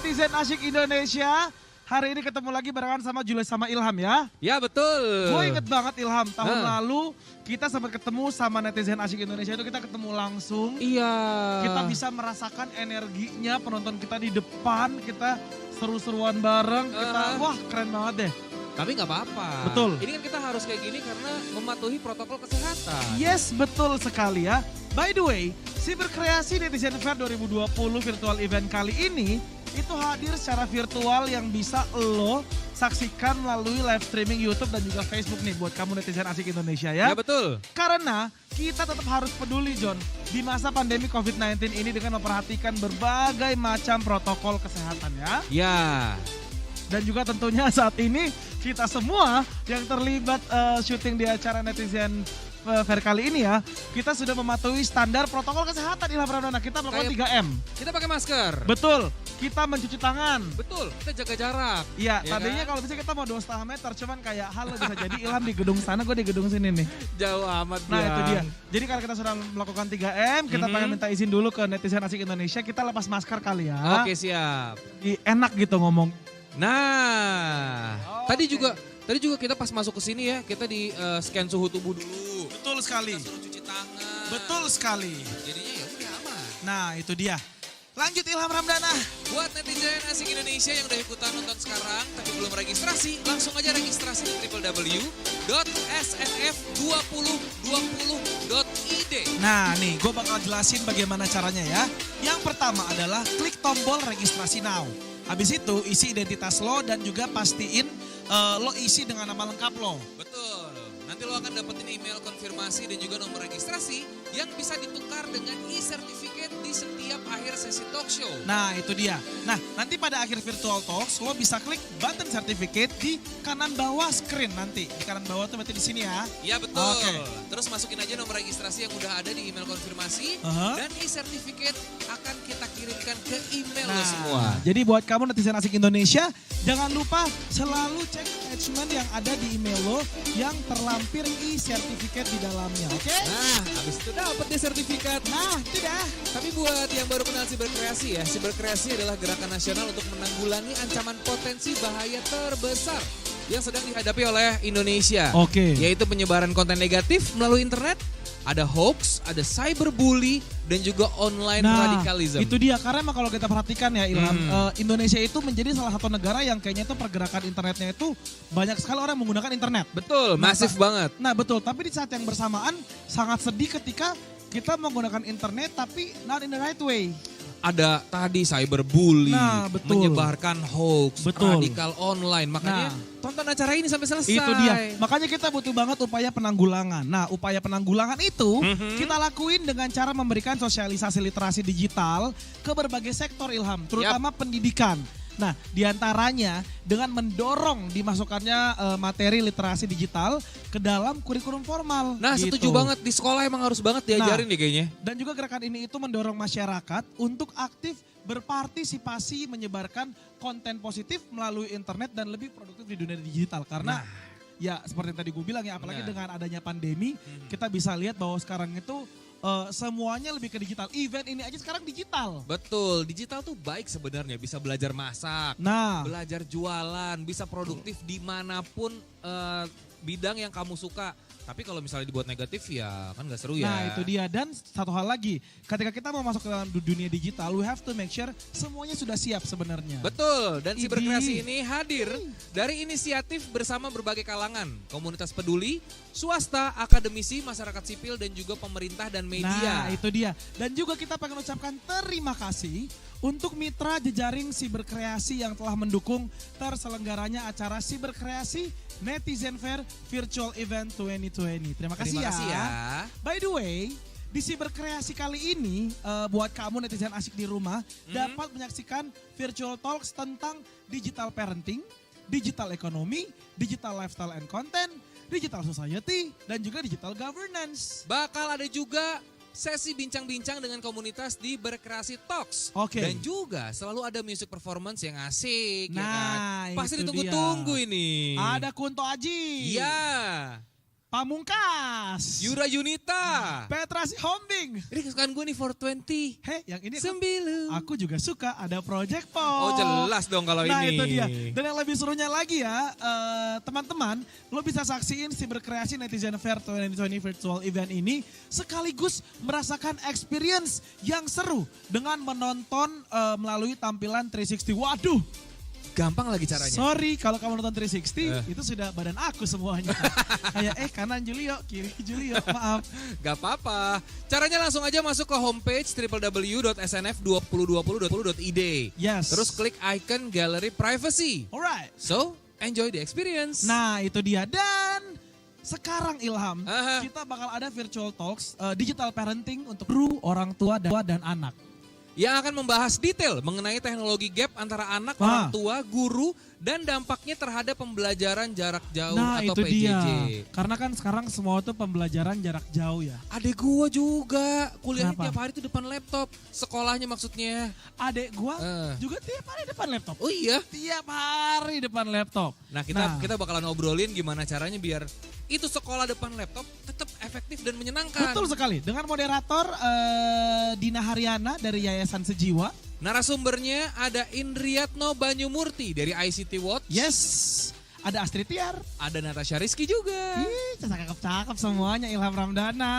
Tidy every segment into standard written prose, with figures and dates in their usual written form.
netizen asyik Indonesia. Hari ini ketemu lagi barengan sama Julius sama Ilham ya. Ya betul. Gue inget banget Ilham, tahun lalu kita sempat ketemu sama netizen asyik Indonesia itu kita ketemu langsung. Iya. Kita bisa merasakan energinya penonton kita di depan, kita seru-seruan bareng, kita wah keren banget deh. Tapi nggak apa-apa. Betul. Ini kan kita harus kayak gini karena mematuhi protokol kesehatan. Yes, betul sekali ya. By the way, Siberkreasi Netizen Fair 2020 virtual event kali ini itu hadir secara virtual yang bisa lo saksikan melalui live streaming YouTube dan juga Facebook nih buat kamu netizen asik Indonesia ya. Ya betul. Karena kita tetap harus peduli John di masa pandemi COVID-19 ini dengan memperhatikan berbagai macam protokol kesehatan ya. Ya. Dan juga tentunya saat ini kita semua yang terlibat syuting di acara netizen fair kali ini ya, kita sudah mematuhi standar protokol kesehatan Ilham Ramdana. Kita melakukan 3M. Kita pakai masker. Betul, kita mencuci tangan. Betul, kita jaga jarak. Iya, Ya tadinya kan? kalau bisa kita mau 2,5 meter, cuman kayak halo bisa jadi Ilham di gedung sana, gue di gedung sini nih. Jauh amat Nah Biang. itu dia. Jadi kalau kita sudah melakukan 3M, kita pengen minta izin dulu ke netizen asik Indonesia, kita lepas masker kali ya. Oke siap. Enak gitu ngomong. Nah, Oke. tadi juga kita pas masuk ke sini ya, kita di scan suhu tubuh dulu. Betul sekali. Kita suruh cuci tangan. Betul sekali. Jadinya ya udah aman. Nah itu dia. Lanjut Ilham Ramdana. Buat netizen asik Indonesia yang udah ikutan nonton sekarang tapi belum registrasi, langsung aja registrasi di www.snf2020.id. Nah nih gue bakal jelasin bagaimana caranya ya. Yang pertama adalah klik tombol registrasi now. Habis itu isi identitas lo dan juga pastiin lo isi dengan nama lengkap lo. Betul. Nanti lo akan dapetin email konfirmasi dan juga nomor registrasi yang bisa ditukar dengan e-certificate di setiap akhir sesi talk show. Nah itu dia. Nah nanti pada akhir virtual talks lo bisa klik button certificate di kanan bawah screen nanti. Di kanan bawah tuh berarti di sini ya. Iya betul. Oke. Terus masukin aja nomor registrasi yang udah ada di email konfirmasi dan e-certificate akan kita kirimkan ke email lo semua. Jadi buat kamu netizen asik Indonesia, jangan lupa selalu cek attachment yang ada di email lo yang terlampir e-certificate di dalamnya, oke? Nah, habis itu dapat deh sertifikat. Nah, tidak. Tapi buat yang baru kenal Siberkreasi ya, Siberkreasi adalah gerakan nasional untuk menanggulangi ancaman potensi bahaya terbesar yang sedang dihadapi oleh Indonesia. Oke. Yaitu penyebaran konten negatif melalui internet, ada hoax, ada cyberbully, dan juga online radikalisme. Itu dia. Karena emang kalau kita perhatikan ya Ilham, Indonesia itu menjadi salah satu negara yang kayaknya itu pergerakan internetnya itu banyak sekali orang menggunakan internet. Betul, masif banget. Nah betul, tapi di saat yang bersamaan sangat sedih ketika kita menggunakan internet tapi not in the right way. Ada tadi cyberbully, Nah, betul. menyebarkan hoax, Betul. radikal online. Makanya tonton acara ini sampai selesai. Itu dia. Makanya kita butuh banget upaya penanggulangan. Nah, upaya penanggulangan itu kita lakuin dengan cara memberikan sosialisasi literasi digital ke berbagai sektor Ilham, terutama pendidikan. Nah, diantaranya dengan mendorong dimasukkannya materi literasi digital ke dalam kurikulum formal. Nah, gitu. setuju banget. Di sekolah emang harus banget diajarin deh kayaknya. Dan juga gerakan ini itu mendorong masyarakat untuk aktif berpartisipasi menyebarkan konten positif melalui internet dan lebih produktif di dunia digital. Karena ya seperti yang tadi gue bilang ya, apalagi dengan adanya pandemi, kita bisa lihat bahwa sekarang itu semuanya lebih ke digital. Event ini aja sekarang digital. Betul, digital tuh baik sebenarnya. Bisa belajar masak, belajar jualan, bisa produktif dimanapun bidang yang kamu suka. Tapi kalau misalnya dibuat negatif ya kan gak seru ya. Nah itu dia. Dan satu hal lagi, ketika kita mau masuk ke dalam dunia digital, we have to make sure semuanya sudah siap sebenarnya. Betul, dan Siberkreasi ini hadir dari inisiatif bersama berbagai kalangan, komunitas peduli, swasta, akademisi, masyarakat sipil, dan juga pemerintah dan media. Nah itu dia. Dan juga kita pengen ucapkan terima kasih untuk mitra jejaring Siberkreasi yang telah mendukung terselenggaranya acara Siberkreasi Netizen Fair Virtual Event 2020. Terima kasih ya. By the way, di Siberkreasi kali ini buat kamu netizen asik di rumah dapat menyaksikan virtual talks tentang digital parenting, digital economy, digital lifestyle and content, digital society, dan juga digital governance. Bakal ada juga sesi bincang-bincang dengan komunitas di Berkreasi Talks. Oke. Dan juga selalu ada music performance yang asik. Nah, ya kan? Pasti itu ditunggu-tunggu dia. ini. Ada Kunto Aji. Iya. Pamungkas. Yura Yunita. Petra Sihombing. Ini kesukaan gue nih 420. Hei, yang ini aku juga suka, ada Project Pop. Oh jelas dong kalau nah, ini. Nah itu dia. Dan yang lebih serunya lagi ya, teman-teman, lo bisa saksiin si berkreasi Netizen Fair 2020 Virtual Event ini sekaligus merasakan experience yang seru dengan menonton melalui tampilan 360. Waduh. Gampang lagi caranya. Sorry kalau kamu nonton 360 itu sudah badan aku semuanya. Kayak kanan Julio, kiri Julio, maaf. Gak apa-apa. Caranya langsung aja masuk ke homepage www.snf2020.id. Yes. Terus klik icon gallery privacy. Alright. So, enjoy the experience. Nah itu dia. Dan sekarang Ilham, kita bakal ada virtual talks digital parenting untuk guru, orang tua, dan anak. Yang akan membahas detail mengenai teknologi gap antara anak, orang tua, guru, dan dampaknya terhadap pembelajaran jarak jauh atau itu PJJ. Dia. Karena kan sekarang semua itu pembelajaran jarak jauh ya. Adek gua juga kuliahnya tiap hari tuh depan laptop, sekolahnya maksudnya. Adek gua juga tiap hari depan laptop. Oh iya? Tiap hari depan laptop. Nah kita bakalan ngobrolin gimana caranya biar itu sekolah depan laptop tetap efektif dan menyenangkan. Betul sekali. Dengan moderator Dina Haryana dari Yayasan Sejiwa. Narasumbernya ada Indriatno Banyumurti dari ICT Watch. Yes. Ada Astrid Tiar. Ada Natasha Rizky juga. Cakep-cakep semuanya, Ilham Ramdana.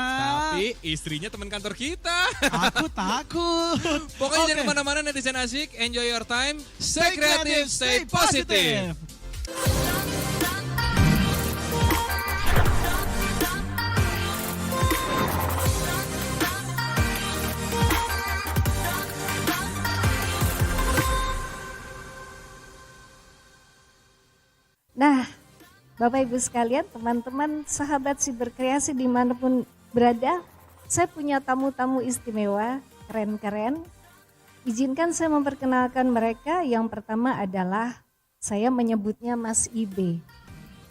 Tapi istrinya teman kantor kita. Aku takut. Pokoknya jangan kemana-mana netizen asik. Enjoy your time. Stay creative, stay positive. Nah, Bapak Ibu sekalian, teman-teman, sahabat siberkreasi dimanapun berada, saya punya tamu-tamu istimewa, keren-keren. Izinkan saya memperkenalkan mereka. Yang pertama adalah, saya menyebutnya Mas Ibe,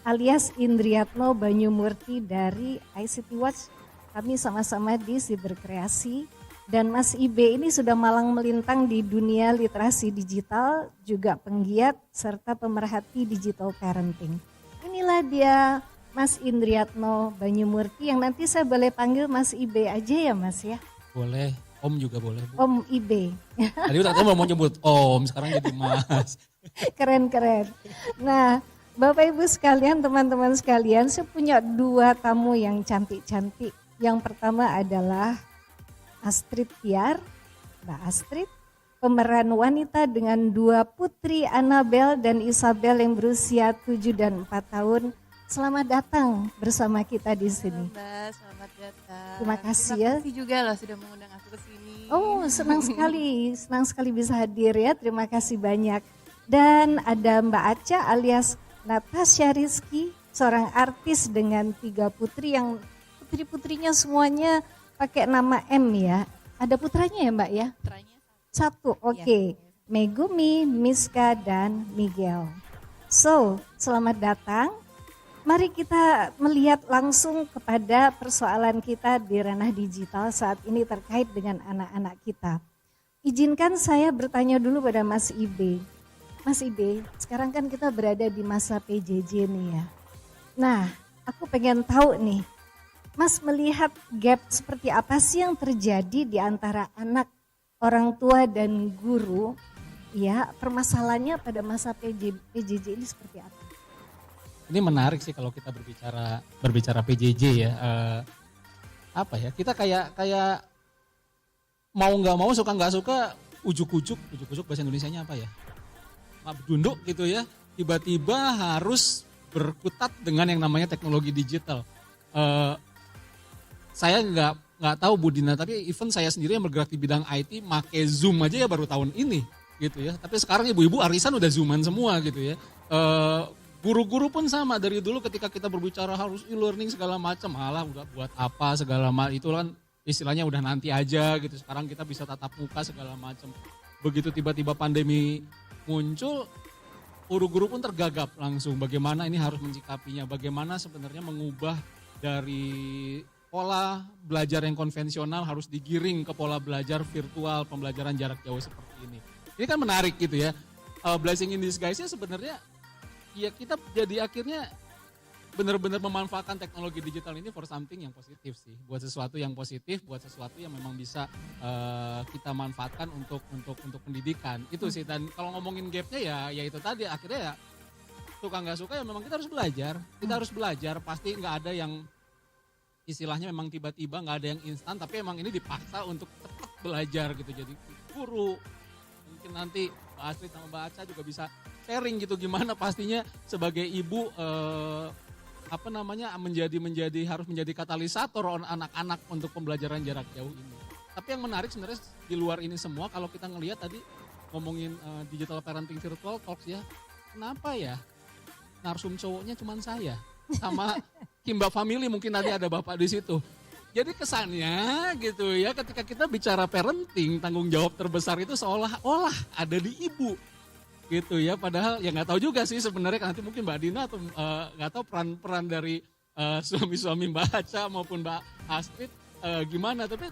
alias Indriatno Banyumurti dari ICT Watch. Kami sama-sama di siberkreasi. Dan Mas Ibe ini sudah malang melintang di dunia literasi digital, juga penggiat serta pemerhati digital parenting. Inilah dia Mas Indriatno Banyumurti yang nanti saya boleh panggil Mas Ibe aja ya Mas ya? Boleh, Om juga boleh. Bu. Om Ibe. Tadi udah mau nyebut Om, sekarang jadi Mas. Keren-keren. Nah Bapak Ibu sekalian, teman-teman sekalian, saya punya dua tamu yang cantik-cantik. Yang pertama adalah Astrid Tiar, Mbak Astrid, pemeran wanita dengan dua putri Annabel dan Isabel yang berusia 7 dan 4 tahun. Selamat datang bersama kita di sini. Mbak, selamat datang. Terima kasih ya. Terima kasih juga loh sudah mengundang aku ke sini. Oh, senang sekali bisa hadir ya. Terima kasih banyak. Dan ada Mbak Aca alias Natasha Rizky, seorang artis dengan 3 putri yang putri-putrinya semuanya pakai nama M ya. Ada putranya ya Mbak ya? Putranya satu, oke. Megumi, Miska, dan Miguel. So, selamat datang. Mari kita melihat langsung kepada persoalan kita di ranah digital saat ini terkait dengan anak-anak kita. Izinkan saya bertanya dulu pada Mas Ibe. Mas Ibe, sekarang kan kita berada di masa PJJ nih ya. Nah, aku pengen tahu nih, Mas melihat gap seperti apa sih yang terjadi di antara anak, orang tua dan guru? Ya, permasalahannya pada masa PJJ ini seperti apa? Ini menarik sih kalau kita berbicara PJJ ya. Apa ya? Kita kayak mau nggak mau, suka nggak suka, ujuk-ujuk bahasa Indonesianya apa ya? Mabdunduk gitu ya. Tiba-tiba harus berkutat dengan yang namanya teknologi digital. Saya nggak tahu Bu Dina, tapi even saya sendiri yang bergerak di bidang IT, make Zoom aja ya baru tahun ini gitu ya. Tapi sekarang ibu-ibu arisan udah Zooman semua gitu ya. Guru-guru pun sama, dari dulu ketika kita berbicara harus e-learning segala macam, alah udah buat apa segala macam, itu kan istilahnya udah nanti aja gitu. Sekarang kita bisa tatap muka segala macam. Begitu tiba-tiba pandemi muncul, guru-guru pun tergagap langsung bagaimana ini harus menyikapinya, bagaimana sebenarnya mengubah dari pola belajar yang konvensional harus digiring ke pola belajar virtual, pembelajaran jarak jauh seperti ini. Ini kan menarik gitu ya. Blessing in disguise-nya sebenarnya ya kita jadi akhirnya benar-benar memanfaatkan teknologi digital ini for something yang positif sih, buat sesuatu yang positif, buat sesuatu yang memang bisa kita manfaatkan untuk pendidikan itu sih. Dan kalau ngomongin gapnya ya itu tadi akhirnya ya suka nggak suka ya memang kita harus belajar, pasti nggak ada yang istilahnya memang tiba-tiba, nggak ada yang instan, tapi emang ini dipaksa untuk cepat belajar gitu. Jadi guru mungkin nanti Mbak Astrid sama Mbak Aca juga bisa sharing gitu gimana pastinya sebagai ibu harus menjadi katalisator anak-anak untuk pembelajaran jarak jauh ini. Tapi yang menarik sebenarnya di luar ini semua kalau kita ngelihat tadi ngomongin digital parenting virtual talks ya, kenapa ya narsum cowoknya cuman saya sama Kimba Family, mungkin nanti ada bapak di situ. Jadi kesannya gitu ya, ketika kita bicara parenting, tanggung jawab terbesar itu seolah-olah ada di ibu gitu ya. Padahal ya nggak tahu juga sih sebenarnya, nanti mungkin Mbak Dina atau nggak tahu peran dari suami-suami Mbak Aca maupun Mbak Astrid gimana. Tapi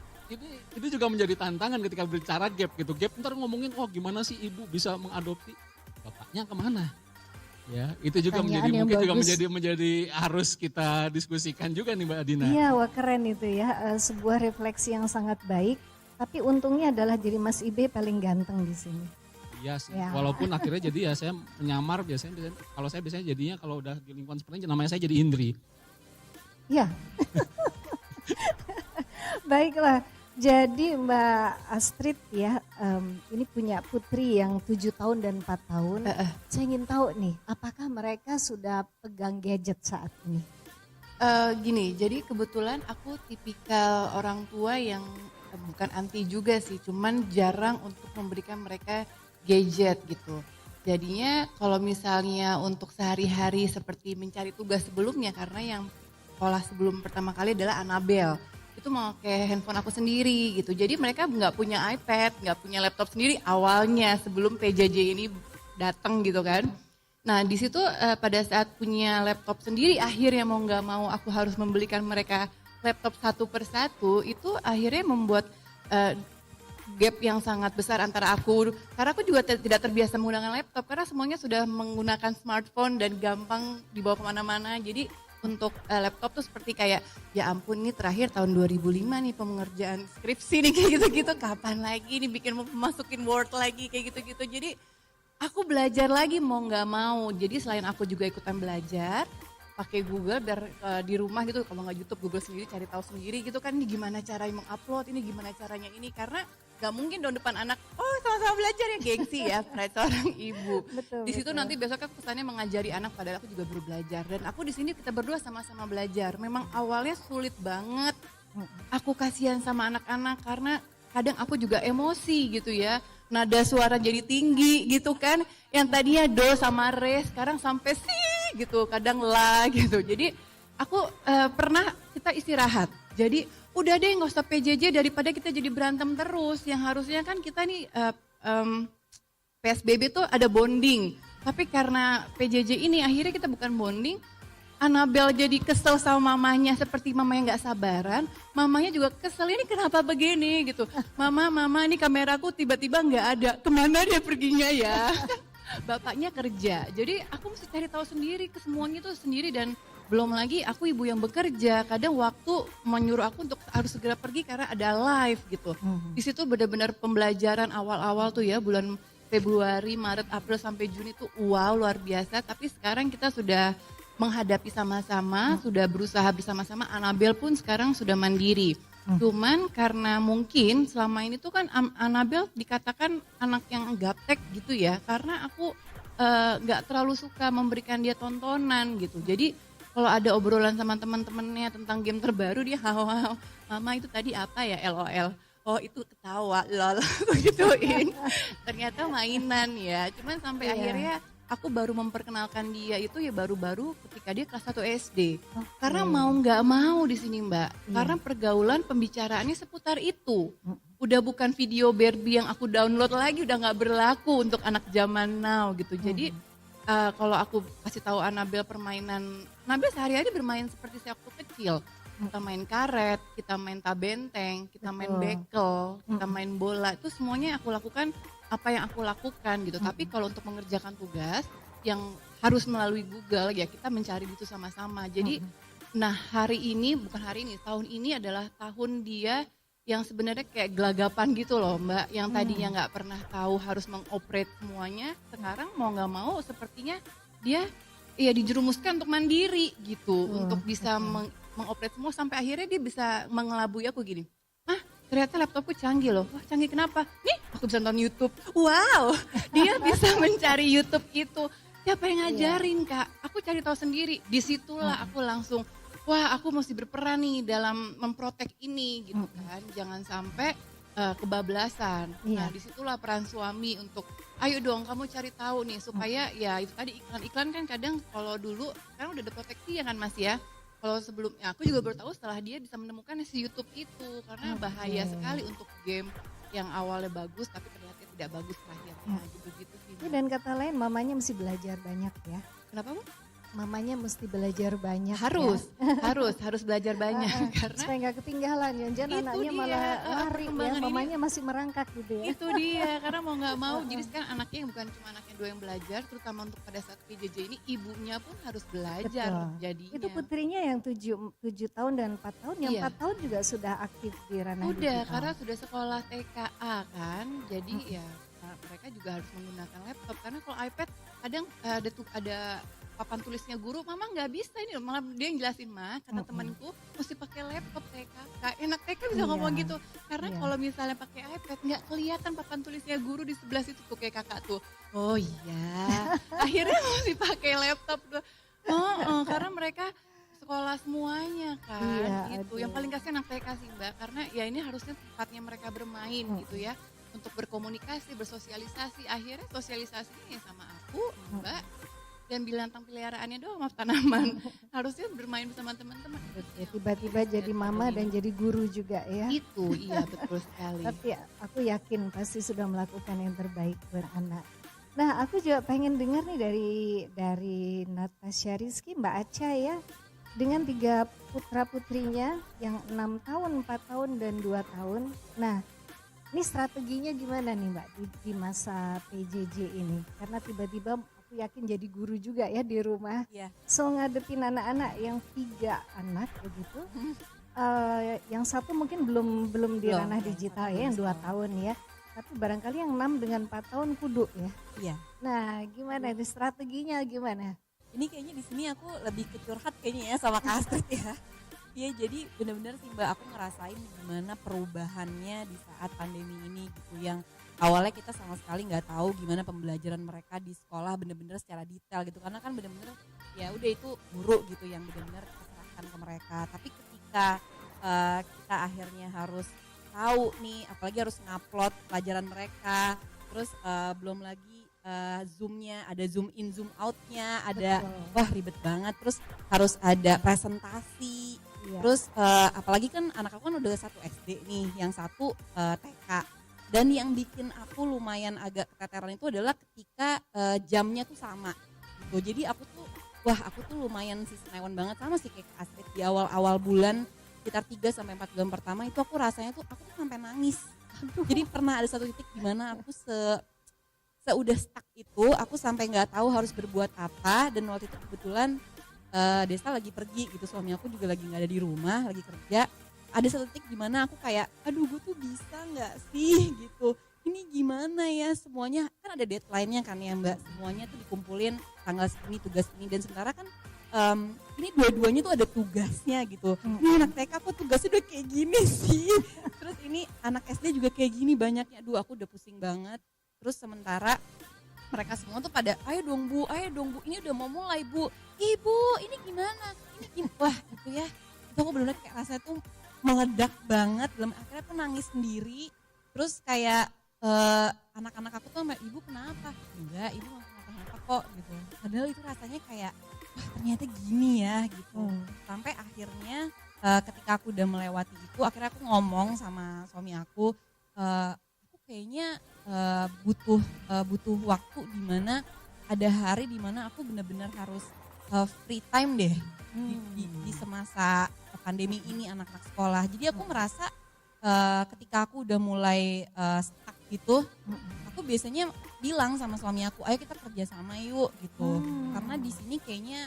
ini juga menjadi tantangan ketika berbicara gap gitu. Gap ntar ngomongin gimana sih ibu bisa mengadopsi, bapaknya kemana? Ya, itu juga menjadi harus kita diskusikan juga nih Mbak Dina. Iya, wah keren itu ya, sebuah refleksi yang sangat baik. Tapi untungnya adalah jadi Mas Ibe paling ganteng di sini. Iya sih, ya. Walaupun akhirnya jadi ya saya menyamar biasanya kalau saya biasanya jadinya kalau udah di lingkungan seperti ini namanya saya jadi Indri. Iya. Baiklah. Jadi Mbak Astrid ya, ini punya putri yang 7 tahun dan 4 tahun. Saya ingin tahu nih, apakah mereka sudah pegang gadget saat ini? Gini, jadi kebetulan aku tipikal orang tua yang bukan anti juga sih, cuman jarang untuk memberikan mereka gadget gitu. Jadinya kalau misalnya untuk sehari-hari seperti mencari tugas sebelumnya, karena yang sekolah sebelum pertama kali adalah Anabel. Itu mau kayak handphone aku sendiri gitu. Jadi mereka nggak punya iPad, nggak punya laptop sendiri awalnya sebelum PJJ ini datang gitu kan. Nah di situ pada saat punya laptop sendiri akhirnya mau nggak mau aku harus membelikan mereka laptop satu persatu. Itu akhirnya membuat gap yang sangat besar antara aku. Karena aku juga tidak terbiasa menggunakan laptop karena semuanya sudah menggunakan smartphone dan gampang dibawa kemana-mana. Jadi untuk laptop tuh seperti kayak ya ampun ini terakhir tahun 2005 nih pengerjaan skripsi nih kayak gitu-gitu, kapan lagi nih masukin Word lagi kayak gitu-gitu. Jadi aku belajar lagi mau nggak mau. Jadi selain aku juga ikutan belajar pakai Google biar di rumah gitu, kalau nggak YouTube Google sendiri cari tahu sendiri gitu kan, ini gimana caranya mengupload, ini gimana caranya ini, karena nggak mungkin dong depan anak sama-sama belajar ya, gengsi ya pride seorang ibu. Betul, di situ nanti besok aku kesannya mengajari anak, padahal aku juga baru belajar dan aku di sini kita berdua sama-sama belajar. Memang awalnya sulit banget, aku kasihan sama anak-anak karena kadang aku juga emosi gitu ya, nada suara jadi tinggi gitu kan, yang tadinya do sama re sekarang sampai si gitu, kadang la gitu. Jadi aku pernah kita istirahat, jadi udah deh nggak usah PJJ daripada kita jadi berantem terus. Yang harusnya kan kita nih PSBB tuh ada bonding, tapi karena PJJ ini akhirnya kita bukan bonding. Anabel jadi kesel sama mamanya seperti mamanya nggak sabaran, mamanya juga kesel, ini kenapa begini gitu. Mama ini kameraku tiba-tiba nggak ada, kemana dia perginya ya. Bapaknya kerja, jadi aku mesti cari tahu sendiri, kesemuanya tuh sendiri. Dan belum lagi aku ibu yang bekerja, kadang waktu menyuruh aku untuk harus segera pergi karena ada live gitu. Di situ benar-benar pembelajaran awal-awal tuh ya, bulan Februari, Maret, April sampai Juni tuh wow luar biasa. Tapi sekarang kita sudah menghadapi sama-sama, sudah berusaha bersama-sama. Anabel pun sekarang sudah mandiri. Cuman karena mungkin selama ini tuh kan Anabel dikatakan anak yang gaptek gitu ya, karena aku gak terlalu suka memberikan dia tontonan gitu. Jadi kalau ada obrolan sama teman-temannya tentang game terbaru, dia hahaha, mama itu tadi apa ya, LOL. Oh itu ketawa, lol, gituin. Ternyata mainan ya, cuman sampai akhirnya aku baru memperkenalkan dia itu ya baru-baru ketika dia kelas 1 SD. Karena mau nggak mau di sini Mbak, karena pergaulan pembicaraannya seputar itu. Udah bukan video Barbie yang aku download lagi, udah nggak berlaku untuk anak zaman now gitu. Jadi kalau aku kasih tahu Anabel permainan, Anabel sehari-hari bermain seperti saya waktu kecil. Kita main karet, kita main tabenteng, kita main bekel, kita main bola, itu semuanya aku lakukan apa yang aku lakukan gitu. Tapi kalau untuk mengerjakan tugas yang harus melalui Google ya, kita mencari itu sama-sama. Jadi nah tahun ini adalah tahun dia yang sebenarnya kayak gelagapan gitu loh Mbak, yang tadinya nggak pernah tahu harus mengoperate semuanya, sekarang mau nggak mau sepertinya dia ya dijerumuskan untuk mandiri gitu, untuk bisa mengoperate semua, sampai akhirnya dia bisa mengelabui aku gini, ternyata laptopku canggih loh. Wah, canggih kenapa? Nih aku bisa nonton YouTube. Wow, dia bisa mencari YouTube itu. Siapa yang ngajarin Kak? Aku cari tahu sendiri. Disitulah aku langsung, wah aku mesti berperan nih dalam memprotek ini gitu kan. Jangan sampai kebablasan. Nah disitulah peran suami untuk, ayo dong kamu cari tahu nih supaya ya itu tadi iklan-iklan kan kadang kalau dulu kan udah ada proteksi ya kan Mas ya. Kalau sebelumnya aku juga baru tahu setelah dia bisa menemukan si YouTube itu, karena bahaya sekali untuk game yang awalnya bagus tapi ternyata tidak bagus terakhirnya gitu-gitu sih. Dan kata lain mamanya mesti belajar banyak ya. Kenapa Bu? Mamanya mesti belajar banyak. Harus ya. harus belajar banyak karena supaya nggak ketinggalan ya. Jangan anaknya malah lari ya, mamanya masih merangkak gitu ya. Itu dia, karena mau nggak mau. Jadi sekarang anaknya yang bukan cuma anaknya dua yang belajar, terutama untuk pada saat PJJ ini ibunya pun harus belajar. Jadinya. Itu putrinya yang 7 tahun dan 4 tahun, yang 4 tahun juga sudah aktif di ranah udah digital. Karena sudah sekolah TKA kan, jadi ya mereka juga harus menggunakan laptop, karena kalau iPad kadang ada papan tulisnya guru, mama nggak bisa ini loh, malah dia yang jelasin kata temanku mesti pakai laptop TK. Enak TK bisa ngomong gitu, karena kalau misalnya pakai iPad nggak kelihatan papan tulisnya guru di sebelah situ tuh kayak kakak tuh. Oh iya, akhirnya mesti pakai laptop tuh. Karena mereka sekolah semuanya kan, gitu. Yang paling kasihan anak TK sih Mbak, karena ya ini harusnya tempatnya mereka bermain gitu ya, untuk berkomunikasi, bersosialisasi. Akhirnya sosialisasinya ya sama aku, Mbak, dan binatang peliharaannya doang, maaf tanaman. Harusnya bermain bersama teman-teman. Ya, tiba-tiba jadi mama dan jadi guru juga ya. Itu, iya betul sekali. Tapi aku yakin pasti sudah melakukan yang terbaik buat anak. Nah, aku juga pengen dengar nih dari Natasha Rizky, Mbak Aca ya. Dengan 3 putra-putrinya yang 6 tahun, 4 tahun, dan 2 tahun. Nah, ini strateginya gimana nih Mbak di masa PJJ ini? Karena tiba-tiba aku yakin jadi guru juga ya di rumah. So ngadepin anak-anak yang 3 anak begitu. Yang satu mungkin belum di ranah digital ya, yang 2 tahun ya. Tapi barangkali yang 6 dengan 4 tahun kudu ya. Iya. Nah gimana ini strateginya gimana? Ini kayaknya di sini aku lebih ke curhat kayaknya ya sama Kak Astrid ya. Iya, jadi benar-benar sih Mbak, aku ngerasain gimana perubahannya di saat pandemi ini gitu, yang awalnya kita sama sekali nggak tahu gimana pembelajaran mereka di sekolah benar-benar secara detail gitu, karena kan benar-benar ya udah itu guru gitu yang benar-benar serahkan ke mereka. Tapi ketika kita akhirnya harus tahu nih, apalagi harus ngupload pelajaran mereka, terus belum lagi Zoom-nya, ada zoom in zoom out-nya, ada wah ribet banget, terus harus ada presentasi. Terus apalagi kan anak aku kan udah 1 SD nih, yang 1 TK. Dan yang bikin aku lumayan agak keteteran itu adalah ketika jamnya tuh sama gitu. Jadi aku tuh lumayan senewan banget sama sih kayak Astrid di awal-awal bulan, sekitar 3 sampai 4 bulan pertama itu aku rasanya tuh aku tuh sampai nangis. Jadi pernah ada satu titik di mana aku udah stuck itu, aku sampai nggak tahu harus berbuat apa. Dan waktu itu kebetulan Desta lagi pergi gitu, suami aku juga lagi nggak ada di rumah, lagi kerja. Ada satu titik di mana aku kayak, aduh gue tuh bisa nggak sih gitu, ini gimana ya, semuanya kan ada deadline-nya kan ya Mbak, semuanya tuh dikumpulin tanggal segini, tugas ini, dan sementara kan ini dua-duanya tuh ada tugasnya gitu. Ini anak TK kok tugasnya udah kayak gini sih, terus ini anak SD juga kayak gini banyaknya, aduh aku udah pusing banget. Terus sementara mereka semua tuh pada, ayo dong bu, ini udah mau mulai bu. Ibu, ini gimana? Wah itu ya, itu aku benar-benar kayak rasanya tuh meledak banget. Dalam akhirnya aku nangis sendiri. Terus kayak anak-anak aku tuh sama ibu kenapa? Enggak, ibu gak kenapa-kenapa kok gitu. Padahal itu rasanya kayak, wah ternyata gini ya gitu. Sampai akhirnya ketika aku udah melewati itu, akhirnya aku ngomong sama suami aku kayaknya butuh waktu di mana ada hari di mana aku benar-benar harus free time deh di semasa pandemi ini anak-anak sekolah. Jadi aku merasa ketika aku udah mulai stuck gitu, aku biasanya bilang sama suami aku, ayo kita kerja sama yuk gitu. Karena karena di sini kayaknya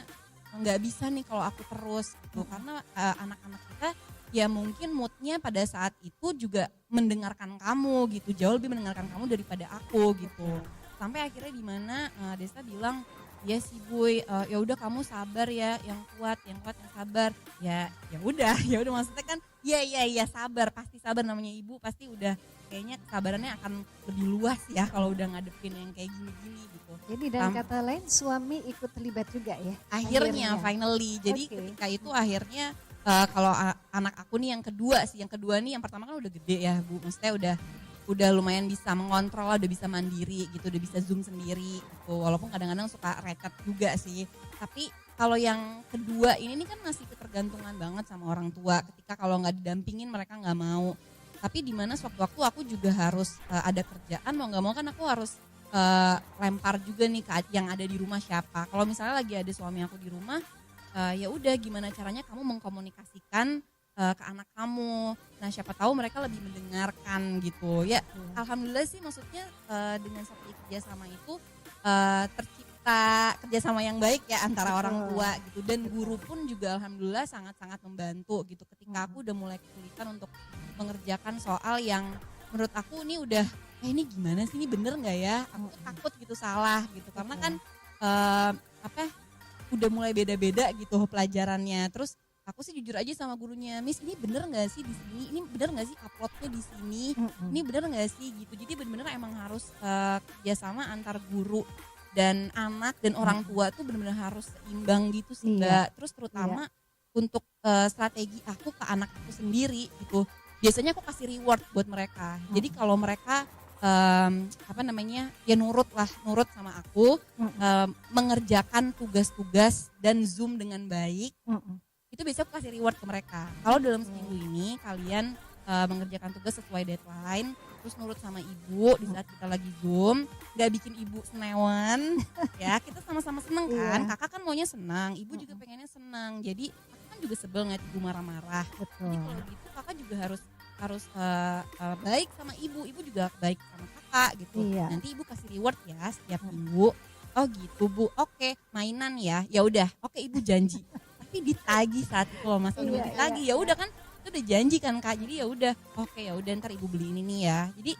nggak bisa nih kalau aku terus gitu, karena anak-anak kita ya mungkin moodnya pada saat itu juga mendengarkan kamu gitu, jauh lebih mendengarkan kamu daripada aku gitu. Sampai akhirnya di mana Desa bilang, ya sih Boy, ya udah kamu sabar ya, yang kuat yang sabar. Ya udah maksudnya kan ya sabar, pasti sabar, namanya ibu pasti udah kayaknya kesabarannya akan lebih luas ya kalau udah ngadepin yang kayak gini-gini gitu. Jadi dengan kata lain suami ikut terlibat juga ya? Akhirnya finally. Jadi ketika itu akhirnya kalau anak aku nih yang kedua nih, yang pertama kan udah gede ya Bu, maksudnya udah lumayan bisa mengontrol, udah bisa mandiri gitu, udah bisa zoom sendiri gitu. Walaupun kadang-kadang suka recet juga sih. Tapi kalau yang kedua ini kan masih ketergantungan banget sama orang tua. Ketika kalau nggak didampingin mereka nggak mau. Tapi di mana sewaktu-waktu aku juga harus ada kerjaan, mau nggak mau kan aku harus lempar juga nih ke yang ada di rumah siapa. Kalau misalnya lagi ada suami aku di rumah, ya udah gimana caranya kamu mengkomunikasikan ke anak kamu. Nah siapa tahu mereka lebih mendengarkan gitu ya. Alhamdulillah sih, maksudnya dengan satu kerjasama itu tercipta kerjasama yang baik ya antara orang tua gitu. Dan guru pun juga alhamdulillah sangat-sangat membantu gitu. Ketika aku udah mulai kesulitan untuk mengerjakan soal yang menurut aku ini udah ini gimana sih, ini bener nggak ya? Aku takut gitu salah gitu, karena kan udah mulai beda-beda gitu pelajarannya. Terus aku sih jujur aja sama gurunya, Miss ini bener nggak sih di sini, ini bener nggak sih uploadnya di sini, ini bener nggak sih gitu. Jadi bener-bener emang harus kerjasama antar guru dan anak dan orang tua tuh bener-bener harus seimbang gitu sih Mbak. Terus terutama untuk strategi aku ke anak aku sendiri gitu, biasanya aku kasih reward buat mereka. Jadi kalau mereka ya nurut sama aku, mengerjakan tugas-tugas dan Zoom dengan baik, itu biasanya aku kasih reward ke mereka. Kalau dalam seminggu ini kalian mengerjakan tugas sesuai deadline, terus nurut sama ibu di saat kita lagi Zoom, gak bikin ibu senewan, ya kita sama-sama seneng kan, kakak kan maunya senang, ibu juga pengennya senang, jadi kakak kan juga sebel ngeliat ibu marah-marah. Jadi kalau gitu kakak juga harus baik sama ibu juga baik sama kakak gitu. Nanti ibu kasih reward ya setiap minggu. Oh gitu Bu, oke mainan ya udah, oke ibu janji. Tapi ditagih saat itu loh Mas, udah ditagih ya udah kan, itu udah janji kan Kak, jadi ya udah, oke ya udah ntar ibu beli ini nih ya. Jadi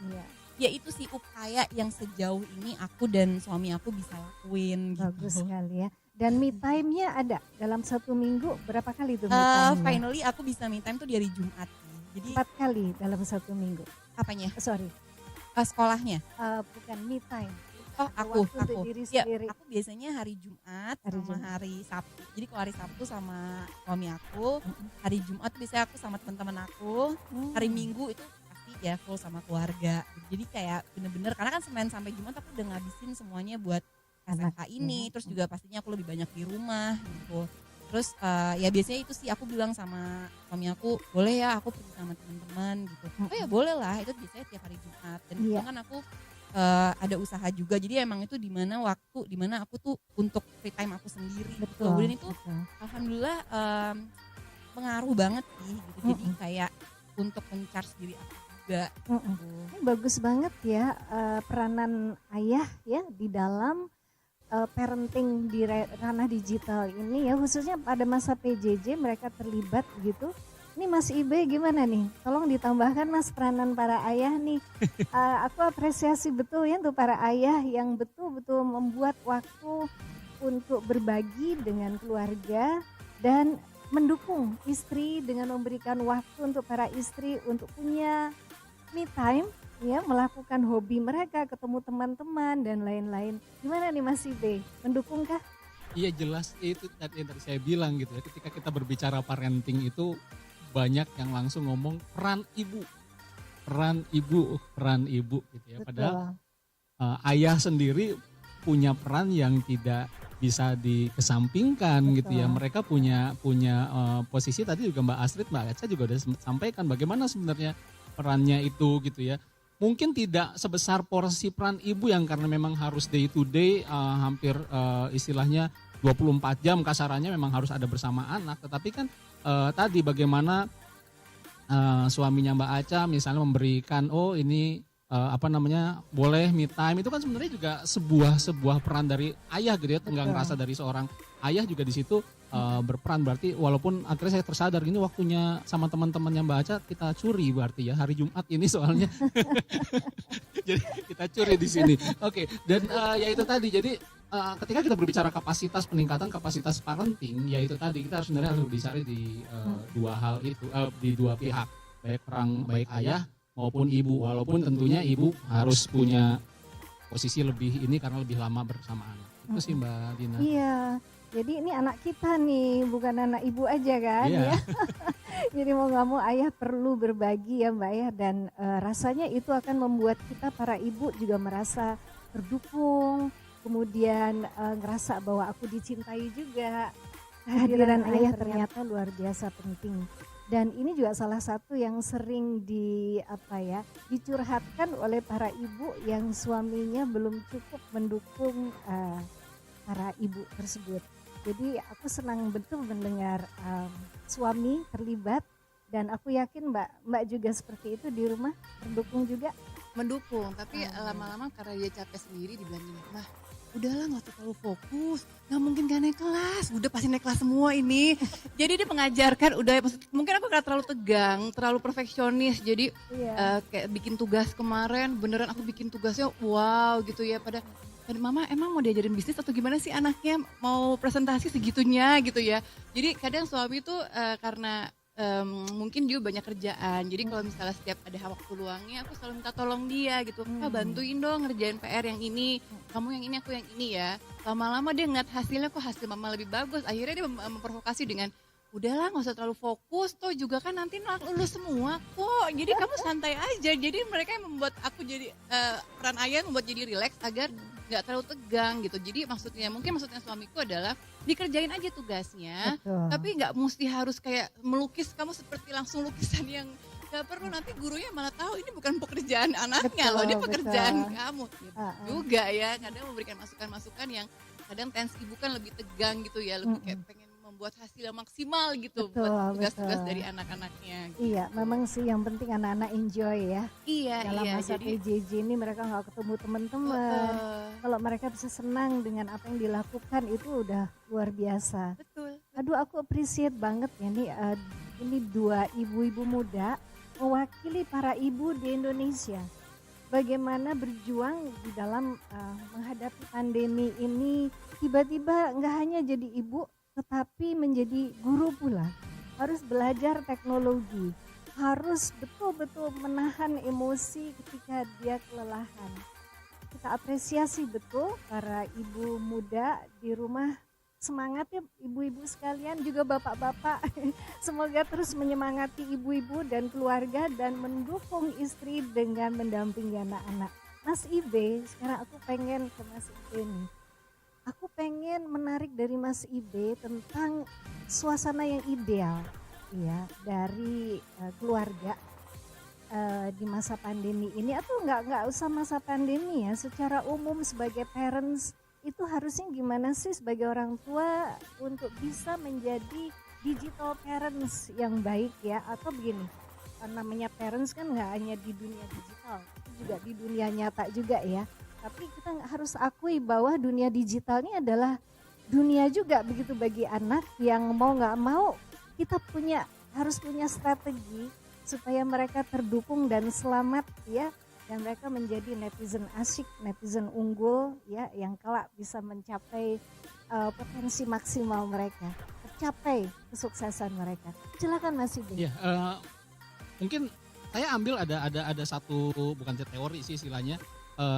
ya itu sih upaya yang sejauh ini aku dan suami aku bisa lakuin gitu. Bagus sekali ya. Dan me time-nya ada dalam satu minggu berapa kali tuh me time-nya? Finally aku bisa me time tuh di hari Jumat. Jadi 4 kali dalam satu minggu. Apanya? Sorry. Sekolahnya? Bukan me time. Oh aku. Ya, sendiri. aku biasanya hari Jumat sama hari Sabtu. Jadi kalau hari Sabtu sama suami aku, hari Jumat tuh biasanya aku sama teman-teman aku. Hari Minggu itu pasti ya full sama keluarga. Jadi kayak bener-bener, karena kan Senin sampai Jumat aku udah ngabisin semuanya buat SMK ini. Terus juga pastinya aku lebih banyak di rumah gitu. Terus ya biasanya itu sih aku bilang sama suami aku, boleh ya aku pergi sama teman-teman gitu. Oh ya boleh lah, itu biasanya tiap hari Jumat. Dan itu kan aku ada usaha juga, jadi emang itu dimana aku tuh untuk free time aku sendiri. Betul. Dan itu alhamdulillah pengaruh banget sih gitu. Jadi kayak untuk men-charge diri aku juga. Ini bagus banget ya peranan ayah ya di dalam parenting di ranah digital ini ya, khususnya pada masa PJJ mereka terlibat gitu. Ini Mas Ibe gimana nih? Tolong ditambahkan Mas peranan para ayah nih. Aku apresiasi betul ya untuk para ayah yang betul-betul membuat waktu untuk berbagi dengan keluarga dan mendukung istri dengan memberikan waktu untuk para istri untuk punya me time ya, melakukan hobi mereka, ketemu teman-teman dan lain-lain. Gimana nih Mas Ibe? Mendukungkah? Iya jelas, itu tadi yang saya bilang gitu ya, ketika kita berbicara parenting itu banyak yang langsung ngomong peran ibu gitu ya. Padahal ayah sendiri punya peran yang tidak bisa dikesampingkan. Betul. Gitu ya. Mereka punya posisi, tadi juga Mbak Astrid, Mbak Aca juga udah sampaikan bagaimana sebenarnya perannya itu gitu ya. Mungkin tidak sebesar porsi peran ibu yang karena memang harus day to day, hampir istilahnya 24 jam kasarannya memang harus ada bersama anak. Tetapi kan tadi bagaimana suaminya Mbak Aca misalnya memberikan ini boleh me time, itu kan sebenarnya juga sebuah peran dari ayah gitu ya, tenggang rasa dari seorang ayah juga di situ berperan. Berarti walaupun akhirnya saya tersadar ini waktunya sama teman-teman yang baca kita curi berarti ya, hari Jumat ini soalnya. Jadi kita curi di sini. Oke, dan ya itu tadi, jadi ketika kita berbicara kapasitas, peningkatan kapasitas parenting, ya itu tadi kita sebenarnya harus berbicara di dua hal itu, di dua pihak, baik ayah maupun ibu, walaupun tentunya ibu harus punya posisi lebih ini karena lebih lama bersama anak. Itu sih Mbak Dina. Iya, jadi ini anak kita nih, bukan anak ibu aja kan ya. Jadi mau nggak mau ayah perlu berbagi ya Mbak ya, dan rasanya itu akan membuat kita para ibu juga merasa terdukung, kemudian ngerasa bahwa aku dicintai juga. Kehadiran ayah ternyata luar biasa penting. Dan ini juga salah satu yang sering dicurhatkan oleh para ibu yang suaminya belum cukup mendukung para ibu tersebut. Jadi aku senang betul mendengar suami terlibat, dan aku yakin Mbak juga seperti itu di rumah, mendukung juga. Mendukung, tapi lama-lama karena dia capek sendiri dibilangin, "Mah, udahlah nggak usah terlalu fokus, nggak mungkin gak naik kelas, udah pasti naik kelas semua ini." Jadi dia mengajarkan, mungkin aku karena terlalu tegang, terlalu perfeksionis, jadi kayak bikin tugas kemarin, beneran aku bikin tugasnya wow gitu ya, pada mama emang mau diajarin bisnis atau gimana sih anaknya, mau presentasi segitunya gitu ya. Jadi kadang suami tuh karena mungkin dia banyak kerjaan, jadi kalau misalnya setiap ada waktu luangnya aku selalu minta tolong dia gitu, bantuin dong ngerjain PR yang ini, kamu yang ini, aku yang ini ya. Lama-lama dia ngeliat hasilnya, kok hasil mama lebih bagus, akhirnya dia memprovokasi dengan, udahlah gak usah terlalu fokus, toh juga kan nanti lulus semua kok, jadi kamu santai aja. Jadi mereka yang membuat aku jadi, peran ayah membuat jadi rileks agar gak terlalu tegang gitu. Jadi maksudnya suamiku adalah dikerjain aja tugasnya, tapi gak mesti harus kayak melukis, kamu seperti langsung lukisan yang gak perlu, nanti gurunya malah tahu ini bukan pekerjaan anaknya loh, ini pekerjaan kamu gitu. Juga ya, kadang memberikan masukan-masukan yang kadang tensi ibu kan lebih tegang gitu ya, lebih kayak pengen membuat hasil yang maksimal gitu buat tugas-tugas dari anak-anaknya gitu. Iya, memang sih yang penting anak-anak enjoy ya. Dalam masa PJJ ini mereka nggak ketemu teman-teman. Kalau mereka bisa senang dengan apa yang dilakukan itu udah luar biasa. Betul. Aduh, aku appreciate banget ya nih, ini dua ibu-ibu muda mewakili para ibu di Indonesia. Bagaimana berjuang di dalam menghadapi pandemi ini, tiba-tiba nggak hanya jadi ibu, tetapi menjadi guru pula, harus belajar teknologi, harus betul-betul menahan emosi ketika dia kelelahan. Kita apresiasi betul para ibu muda di rumah, semangat ya ibu-ibu sekalian, juga bapak-bapak. Semoga terus menyemangati ibu-ibu dan keluarga dan mendukung istri dengan mendampingi anak-anak. Mas Ibe, sekarang aku pengen ke Mas Ibe nih. Aku pengen menarik dari Mas Ibe tentang suasana yang ideal ya dari keluarga di masa pandemi ini, atau nggak usah masa pandemi ya, secara umum sebagai parents itu harusnya gimana sih sebagai orang tua untuk bisa menjadi digital parents yang baik ya, atau begini, namanya parents kan nggak hanya di dunia digital, itu juga di dunia nyata juga ya. Tapi kita harus akui bahwa dunia digital ini adalah dunia juga begitu bagi anak yang mau nggak mau kita harus punya strategi supaya mereka terdukung dan selamat ya, dan mereka menjadi netizen asyik, netizen unggul ya, yang kelak bisa mencapai potensi maksimal mereka, tercapai kesuksesan mereka. Silakan Mas Ibe. Ya, mungkin saya ambil ada satu, bukan teori sih istilahnya.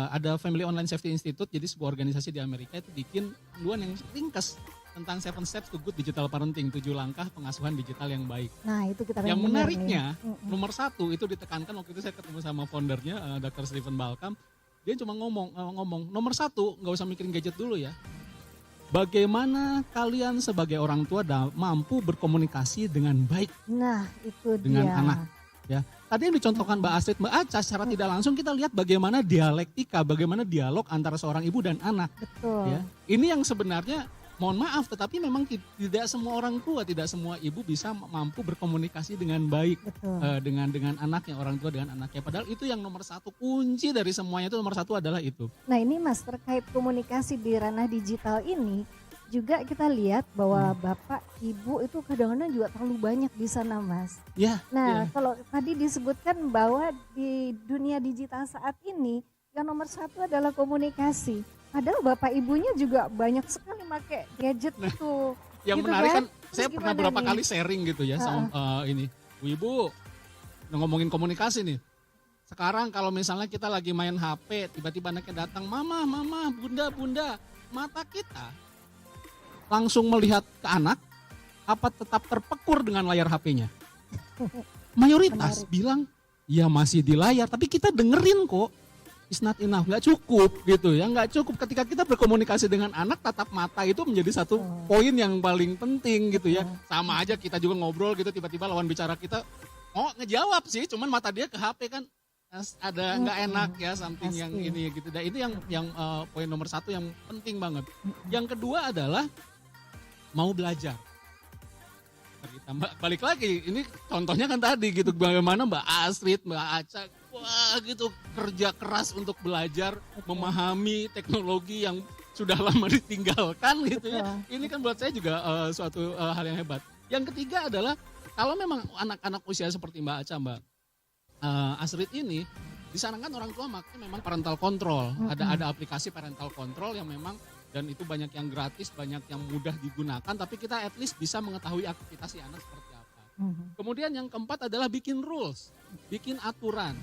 Ada Family Online Safety Institute, jadi sebuah organisasi di Amerika itu bikin panduan yang ringkas tentang 7 Steps to Good Digital Parenting, 7 langkah pengasuhan digital yang baik. Nah itu kita yang menariknya, nomor 1 itu ditekankan, waktu itu saya ketemu sama foundernya, Dr. Stephen Balcom, dia cuma ngomong, nomor 1 nggak usah mikirin gadget dulu ya. Bagaimana kalian sebagai orang tua mampu berkomunikasi dengan baik dengan anak. Ya, tadi yang dicontohkan Mbak Astrid, Mbak Aca, secara tidak langsung kita lihat bagaimana dialektika, bagaimana dialog antara seorang ibu dan anak. Betul. Ya, ini yang sebenarnya mohon maaf, tetapi memang tidak semua orang tua, tidak semua ibu bisa mampu berkomunikasi dengan baik dengan anaknya, orang tua dengan anaknya. Padahal itu yang nomor satu, kunci dari semuanya itu nomor satu adalah itu. Nah ini Mas, terkait komunikasi di ranah digital ini, juga kita lihat bahwa bapak, ibu itu kadang-kadang juga terlalu banyak di sana Mas. Ya. Nah kalau tadi disebutkan bahwa di dunia digital saat ini, yang nomor satu adalah komunikasi. Padahal bapak ibunya juga banyak sekali pakai gadget itu. Yang gitu menarik kan, Terus saya pernah gimana beberapa nih? kali sharing gitu ya sama ini. Ibu, ngomongin komunikasi nih. Sekarang kalau misalnya kita lagi main HP, tiba-tiba anaknya datang, mama, bunda, mata kita langsung melihat ke anak, apa tetap terpekur dengan layar HP-nya? Mayoritas bilang, ya masih di layar, tapi kita dengerin kok. It's not enough, nggak cukup gitu ya, nggak cukup. Ketika kita berkomunikasi dengan anak, tatap mata itu menjadi satu poin yang paling penting gitu ya. Sama aja kita juga ngobrol gitu, tiba-tiba lawan bicara kita ngejawab sih, cuman mata dia ke HP kan ada nggak enak ya, something yang ini gitu. Dan itu yang poin nomor satu yang penting banget. Yang kedua adalah mau belajar. Balik lagi, ini contohnya kan tadi gitu, bagaimana Mbak Astrid, Mbak Aca, wah gitu kerja keras untuk belajar, memahami teknologi yang sudah lama ditinggalkan gitu ya. Ini kan buat saya juga suatu hal yang hebat. Yang ketiga adalah kalau memang anak-anak usia seperti Mbak Aca, Mbak Astrid ini, disarankan orang tua makanya memang parental control. Ada aplikasi parental control yang memang, dan itu banyak yang gratis, banyak yang mudah digunakan, tapi kita at least bisa mengetahui aktivitas si anak seperti apa. Kemudian yang keempat adalah bikin rules, bikin aturan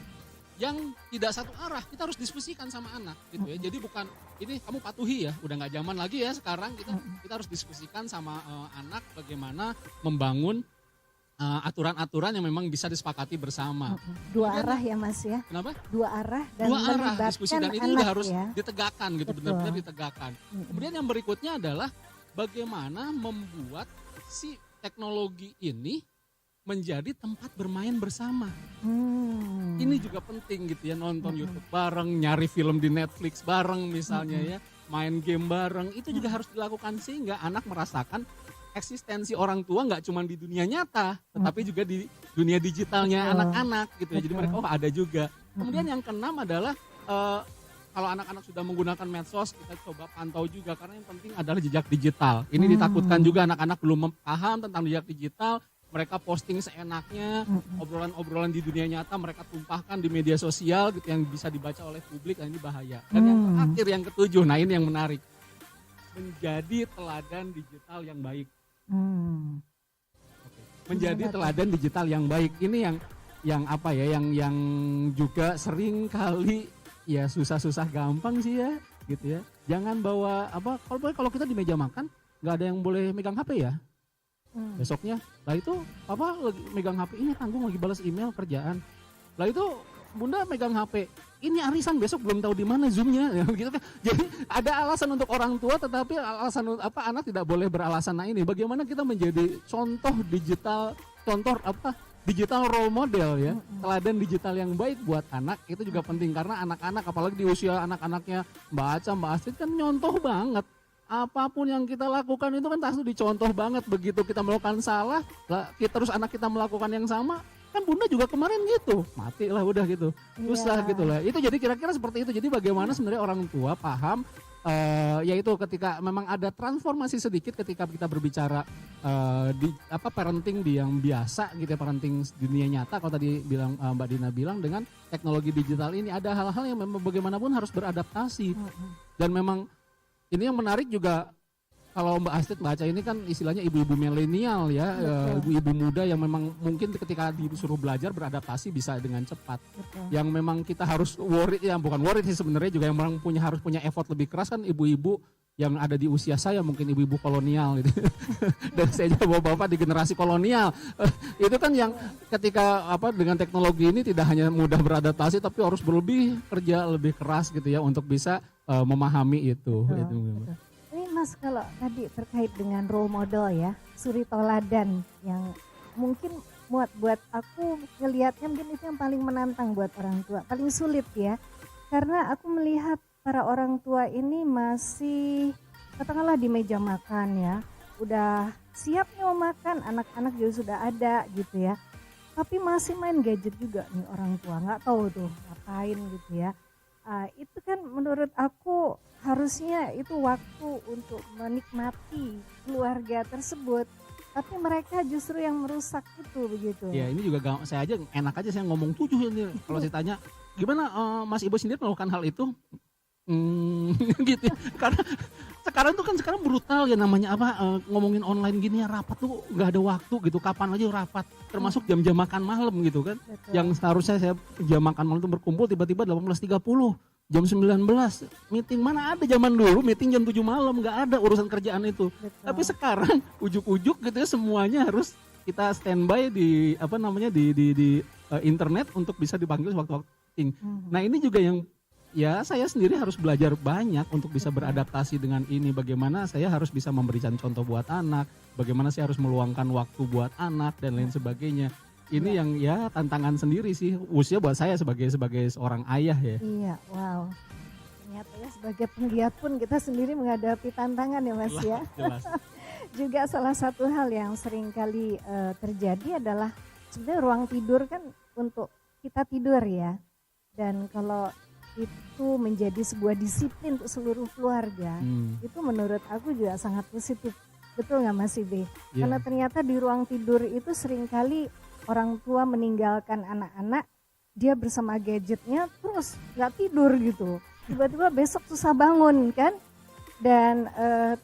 yang tidak satu arah. Kita harus diskusikan sama anak gitu ya. Jadi bukan ini kamu patuhi ya, udah nggak zaman lagi ya sekarang. Kita harus diskusikan sama anak bagaimana membangun aturan-aturan yang memang bisa disepakati bersama. Dua arah ya Mas ya. Kenapa? Dua arah dan Dua arah melibatkan diskusi, dan ini anak udah harus ya. ditegakkan gitu, benar-benar ditegakkan. Kemudian yang berikutnya adalah bagaimana membuat si teknologi ini menjadi tempat bermain bersama. Ini juga penting gitu ya, nonton YouTube bareng, nyari film di Netflix bareng misalnya ya, main game bareng, itu juga harus dilakukan sehingga anak merasakan eksistensi orang tua nggak cuma di dunia nyata, tetapi juga di dunia digitalnya anak-anak gitu ya. Jadi mereka ada juga. Kemudian yang keenam adalah kalau anak-anak sudah menggunakan medsos, kita coba pantau juga karena yang penting adalah jejak digital. Ini ditakutkan juga anak-anak belum paham tentang jejak digital. Mereka posting seenaknya, obrolan-obrolan di dunia nyata mereka tumpahkan di media sosial gitu yang bisa dibaca oleh publik, dan ini bahaya. Dan yang terakhir, yang ketujuh, nah ini yang menarik, menjadi teladan digital yang baik. Menjadi teladan digital yang baik. Ini yang apa ya, yang juga sering kali ya susah-susah gampang sih ya gitu ya. Jangan bawa apa, kalau kita di meja makan nggak ada yang boleh megang HP ya. Besoknya, lah itu papa lagi megang HP, ini tanggung lagi balas email kerjaan. Lah itu bunda megang HP, ini arisan besok belum tahu di mana zoomnya, ya, gitu kan. Jadi ada alasan untuk orang tua, tetapi alasan apa anak tidak boleh beralasan. Nah ini bagaimana kita menjadi contoh digital, digital role model ya, teladan digital yang baik buat anak, itu juga penting karena anak-anak apalagi di usia anak-anaknya Mbak Aca, Mbak Astrid kan nyontoh banget. Apapun yang kita lakukan itu kan pasti dicontoh banget. Begitu kita melakukan salah, terus anak kita melakukan yang sama, kan bunda juga kemarin gitu, mati lah udah gitu, susah gitu lah. Itu jadi kira-kira seperti itu. Jadi bagaimana sebenarnya orang tua paham, yaitu ketika memang ada transformasi sedikit ketika kita berbicara di parenting di yang biasa gitu ya, parenting di dunia nyata. Kalau tadi bilang Mbak Dina bilang dengan teknologi digital ini ada hal-hal yang memang bagaimanapun harus beradaptasi. Dan memang ini yang menarik juga, kalau Mbak Astrid baca ini kan istilahnya ibu-ibu milenial ya, ibu-ibu muda yang memang mungkin ketika disuruh belajar beradaptasi bisa dengan cepat. Yang memang kita harus worry, ya bukan worry sih sebenarnya, juga yang memang harus punya effort lebih keras kan ibu-ibu yang ada di usia saya, mungkin ibu-ibu kolonial gitu. Dan saya juga bapak di generasi kolonial. Itu kan yang ketika dengan teknologi ini tidak hanya mudah beradaptasi, tapi harus kerja lebih keras gitu ya untuk bisa memahami itu. Ini Mas, kalau tadi terkait dengan role model ya, suri toladan yang mungkin buat aku ngelihatnya mungkin itu yang paling menantang buat orang tua, paling sulit ya. Karena aku melihat para orang tua ini masih katakanlah di meja makan ya, udah siap nih mau makan, anak-anak juga sudah ada gitu ya. Tapi masih main gadget juga nih orang tua, nggak tahu tuh ngapain gitu ya. Itu kan menurut aku harusnya itu waktu untuk menikmati keluarga tersebut. Tapi mereka justru yang merusak itu begitu. Ya ini juga saya aja enak aja saya ngomong 7 ini. Kalau saya tanya, gimana Mas Ibu sendiri melakukan hal itu? Gitu ya. Karena sekarang brutal ya namanya ngomongin online gini ya, rapat tuh nggak ada waktu gitu, kapan aja rapat, termasuk jam-jam makan malam gitu kan. Betul. Yang seharusnya saya jam makan malam itu berkumpul tiba-tiba 18.30, jam 19 meeting, mana ada zaman dulu meeting jam 7 malam, nggak ada urusan kerjaan itu. Betul. Tapi sekarang ujuk-ujuk gitu ya semuanya harus kita standby di internet untuk bisa dipanggil sewaktu-waktu meeting. Nah ini juga yang ya saya sendiri harus belajar banyak untuk bisa beradaptasi dengan ini. Bagaimana saya harus bisa memberikan contoh buat anak, bagaimana saya harus meluangkan waktu buat anak dan lain sebagainya. Ini yang ya tantangan sendiri sih usia buat saya sebagai seorang ayah ya. Iya, wow. Ternyata ya sebagai penggiat pun kita sendiri menghadapi tantangan ya Mas ya. Jelas. Juga salah satu hal yang sering kali terjadi adalah sebenarnya ruang tidur kan untuk kita tidur ya. Dan kalau itu menjadi sebuah disiplin untuk seluruh keluarga, itu menurut aku juga sangat positif. Betul nggak Mas Ibe? Yeah. Karena ternyata di ruang tidur itu seringkali orang tua meninggalkan anak-anak, dia bersama gadgetnya terus nggak tidur gitu. Tiba-tiba besok susah bangun kan? Dan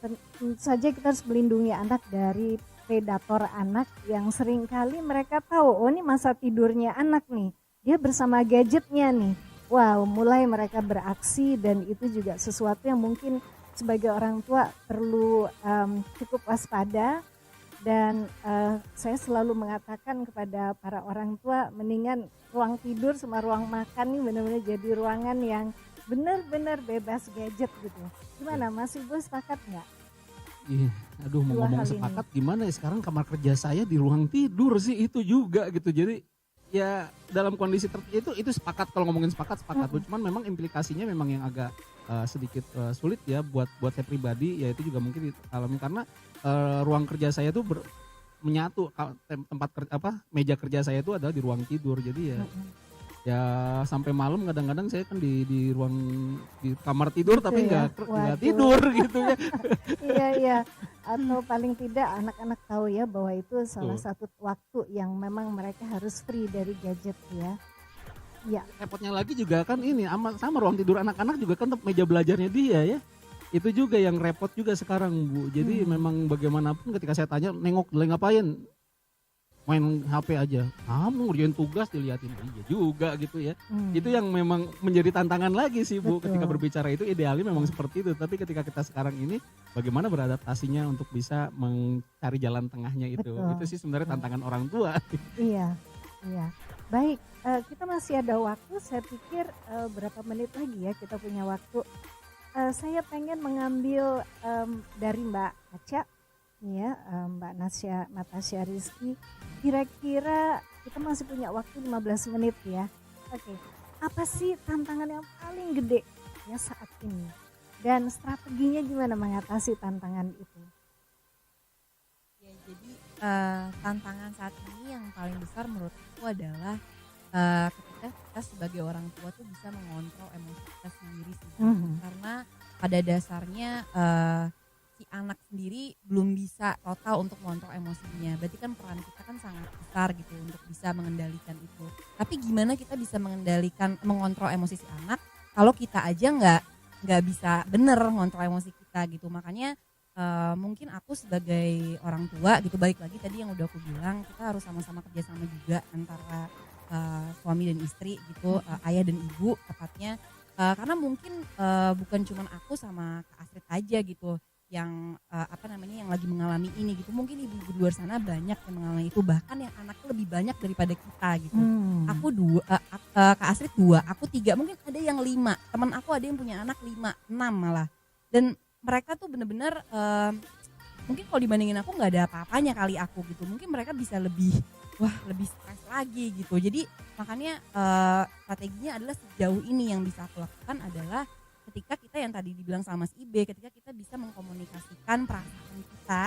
tentu saja kita harus melindungi anak dari predator anak yang seringkali mereka tahu, oh ini masa tidurnya anak nih, dia bersama gadgetnya nih. Wow, mulai mereka beraksi dan itu juga sesuatu yang mungkin sebagai orang tua perlu cukup waspada. Dan saya selalu mengatakan kepada para orang tua, mendingan ruang tidur sama ruang makan nih benar-benar jadi ruangan yang benar-benar bebas gadget gitu. Gimana Mas Ibu, sepakat nggak? Iya, aduh mau ngomong sepakat gimana ya, sekarang kamar kerja saya di ruang tidur sih itu juga gitu. Jadi ya dalam kondisi itu sepakat, kalau ngomongin sepakat. Cuman memang implikasinya memang yang agak sedikit sulit ya buat saya pribadi, ya itu juga mungkin dialami karena ruang kerja saya tuh menyatu, tempat meja kerja saya itu adalah di ruang tidur. Jadi ya sampai malam kadang-kadang saya kan di ruang di kamar tidur gitu tapi nggak tidur gitu ya. Iya. Atau paling tidak anak-anak tahu ya bahwa itu salah satu waktu yang memang mereka harus free dari gadget ya. Ya. Repotnya lagi juga kan ini sama ruang tidur anak-anak juga kan meja belajarnya dia ya. Itu juga yang repot juga sekarang Bu. Jadi memang bagaimanapun ketika saya tanya nengok lagi ngapain, main HP aja, kamu ngerjain tugas diliatin aja juga gitu ya. Itu yang memang menjadi tantangan lagi sih Bu. Betul. Ketika berbicara itu idealnya memang seperti itu, tapi ketika kita sekarang ini bagaimana beradaptasinya untuk bisa mencari jalan tengahnya itu. Betul. Itu sih sebenarnya tantangan orang tua. Iya. Baik, kita masih ada waktu, saya pikir berapa menit lagi ya kita punya waktu. Saya pengen mengambil dari Mbak Aca, ya, Mbak Natasha Rizky. Kira-kira kita masih punya waktu 15 menit ya. Oke, apa sih tantangan yang paling gede ya saat ini? Dan strateginya gimana mengatasi tantangan itu? Ya, jadi tantangan saat ini yang paling besar menurut aku adalah ketika kita sebagai orang tua tuh bisa mengontrol emosi kita sendiri sih. Karena pada dasarnya si anak sendiri belum bisa total untuk mengontrol emosinya. Berarti kan peran kita kan sangat besar gitu untuk bisa mengendalikan itu. Tapi gimana kita bisa mengontrol emosi si anak kalau kita aja nggak bisa bener mengontrol emosi kita gitu. Makanya mungkin aku sebagai orang tua gitu, balik lagi tadi yang udah aku bilang, kita harus sama-sama kerjasama juga antara suami dan istri gitu, ayah dan ibu tepatnya, karena mungkin bukan cuma aku sama Kak Astrid aja gitu yang yang lagi mengalami ini gitu. Mungkin ibu-ibu di luar sana banyak yang mengalami itu, bahkan yang anaknya lebih banyak daripada kita gitu. Aku 2, Kak Astrid 2, aku 3, mungkin ada yang 5, teman aku ada yang punya anak 5, 6 malah. Dan mereka tuh bener-bener mungkin kalau dibandingin aku nggak ada apa-apanya kali aku gitu. Mungkin mereka bisa lebih stres lagi gitu. Jadi makanya strateginya adalah sejauh ini yang bisa aku lakukan adalah ketika kita yang tadi dibilang sama Mas Ibe, ketika kita bisa mengkomunikasikan perasaan kita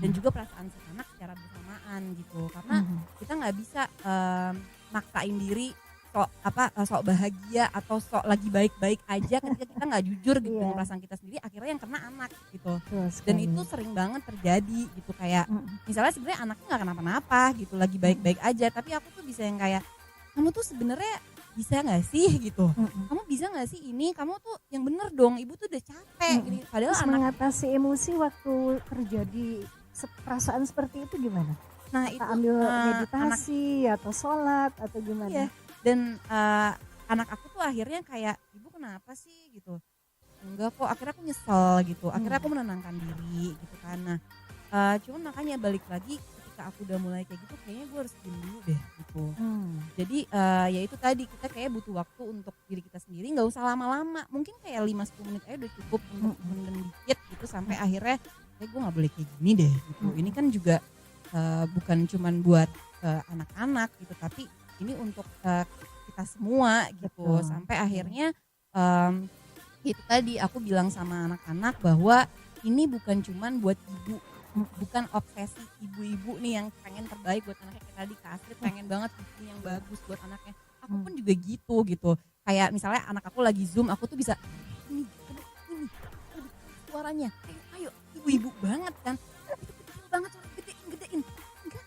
dan juga perasaan si anak secara bersamaan gitu. Karena kita nggak bisa maksain diri sok bahagia atau sok lagi baik-baik aja ketika kita nggak jujur gitu dengan perasaan kita sendiri, akhirnya yang kena anak gitu. Dan itu sering banget terjadi gitu, kayak misalnya sebenarnya anaknya nggak kenapa-napa gitu, lagi baik-baik aja, tapi aku tuh bisa yang kayak, kamu tuh sebenarnya bisa nggak sih gitu, kamu bisa nggak sih ini, kamu tuh yang bener dong, ibu tuh udah capek gini. Padahal terus anak mengatasi emosi waktu terjadi perasaan seperti itu gimana? nah Apa itu ambil anak, meditasi atau sholat atau gimana? iya. Dan anak aku tuh akhirnya kayak, ibu kenapa sih gitu, enggak kok, akhirnya aku nyesel gitu, akhirnya aku menenangkan diri gitu kan. Nah cuman makanya balik lagi, ketika aku udah mulai kayak gitu, kayaknya gue harus diem dulu deh gitu. Jadi ya itu tadi, kita kayak butuh waktu untuk diri kita sendiri, nggak usah lama-lama, mungkin kayak 5-10 menit aja udah cukup untuk mendem dikit gitu, sampai akhirnya kayak gue nggak boleh kayak gini deh gitu. Ini kan juga bukan cuman buat anak-anak gitu, tapi ini untuk kita semua gitu. Sampai akhirnya itu tadi aku bilang sama anak-anak bahwa ini bukan cuman buat ibu, bukan obsesi ibu-ibu nih yang pengen terbaik buat anaknya, kayak tadi Kak Astrid pengen banget buku yang bagus buat anaknya. Aku pun juga gitu. Kayak misalnya anak aku lagi Zoom, aku tuh bisa ini suaranya, ayo ibu-ibu banget kan, itu kecil banget, gedein. Enggak,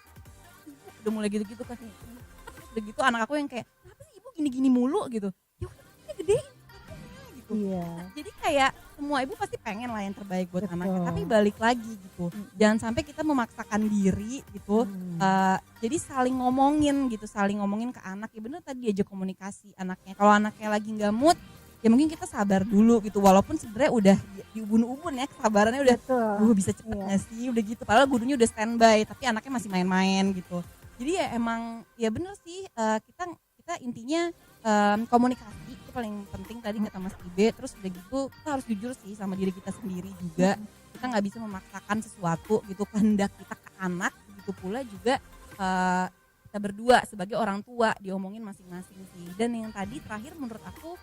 ibu udah mulai gitu-gitu kan. Udah gitu anak aku yang kayak, kenapa sih ibu gini-gini mulu gitu, ya udah kita gedein gitu. Nah, jadi kayak semua ibu pasti pengen lah yang terbaik buat anaknya, tapi balik lagi gitu, jangan sampai kita memaksakan diri gitu. Jadi saling ngomongin ke anak, ya bener tadi diajak komunikasi anaknya. Kalau anaknya lagi nggak mood, ya mungkin kita sabar dulu gitu, walaupun sebenarnya udah di ubun-ubun ya, kesabarannya udah bisa cepet nggak sih, udah gitu, padahal gurunya udah standby tapi anaknya masih main-main gitu. Jadi ya emang ya bener sih, kita intinya komunikasi itu paling penting tadi kata Mas Ibe. Terus udah gitu kita harus jujur sih sama diri kita sendiri juga. Kita nggak bisa memaksakan sesuatu gitu, kehendak kita ke anak. Begitu pula juga kita berdua sebagai orang tua diomongin masing-masing sih. Dan yang tadi terakhir menurut aku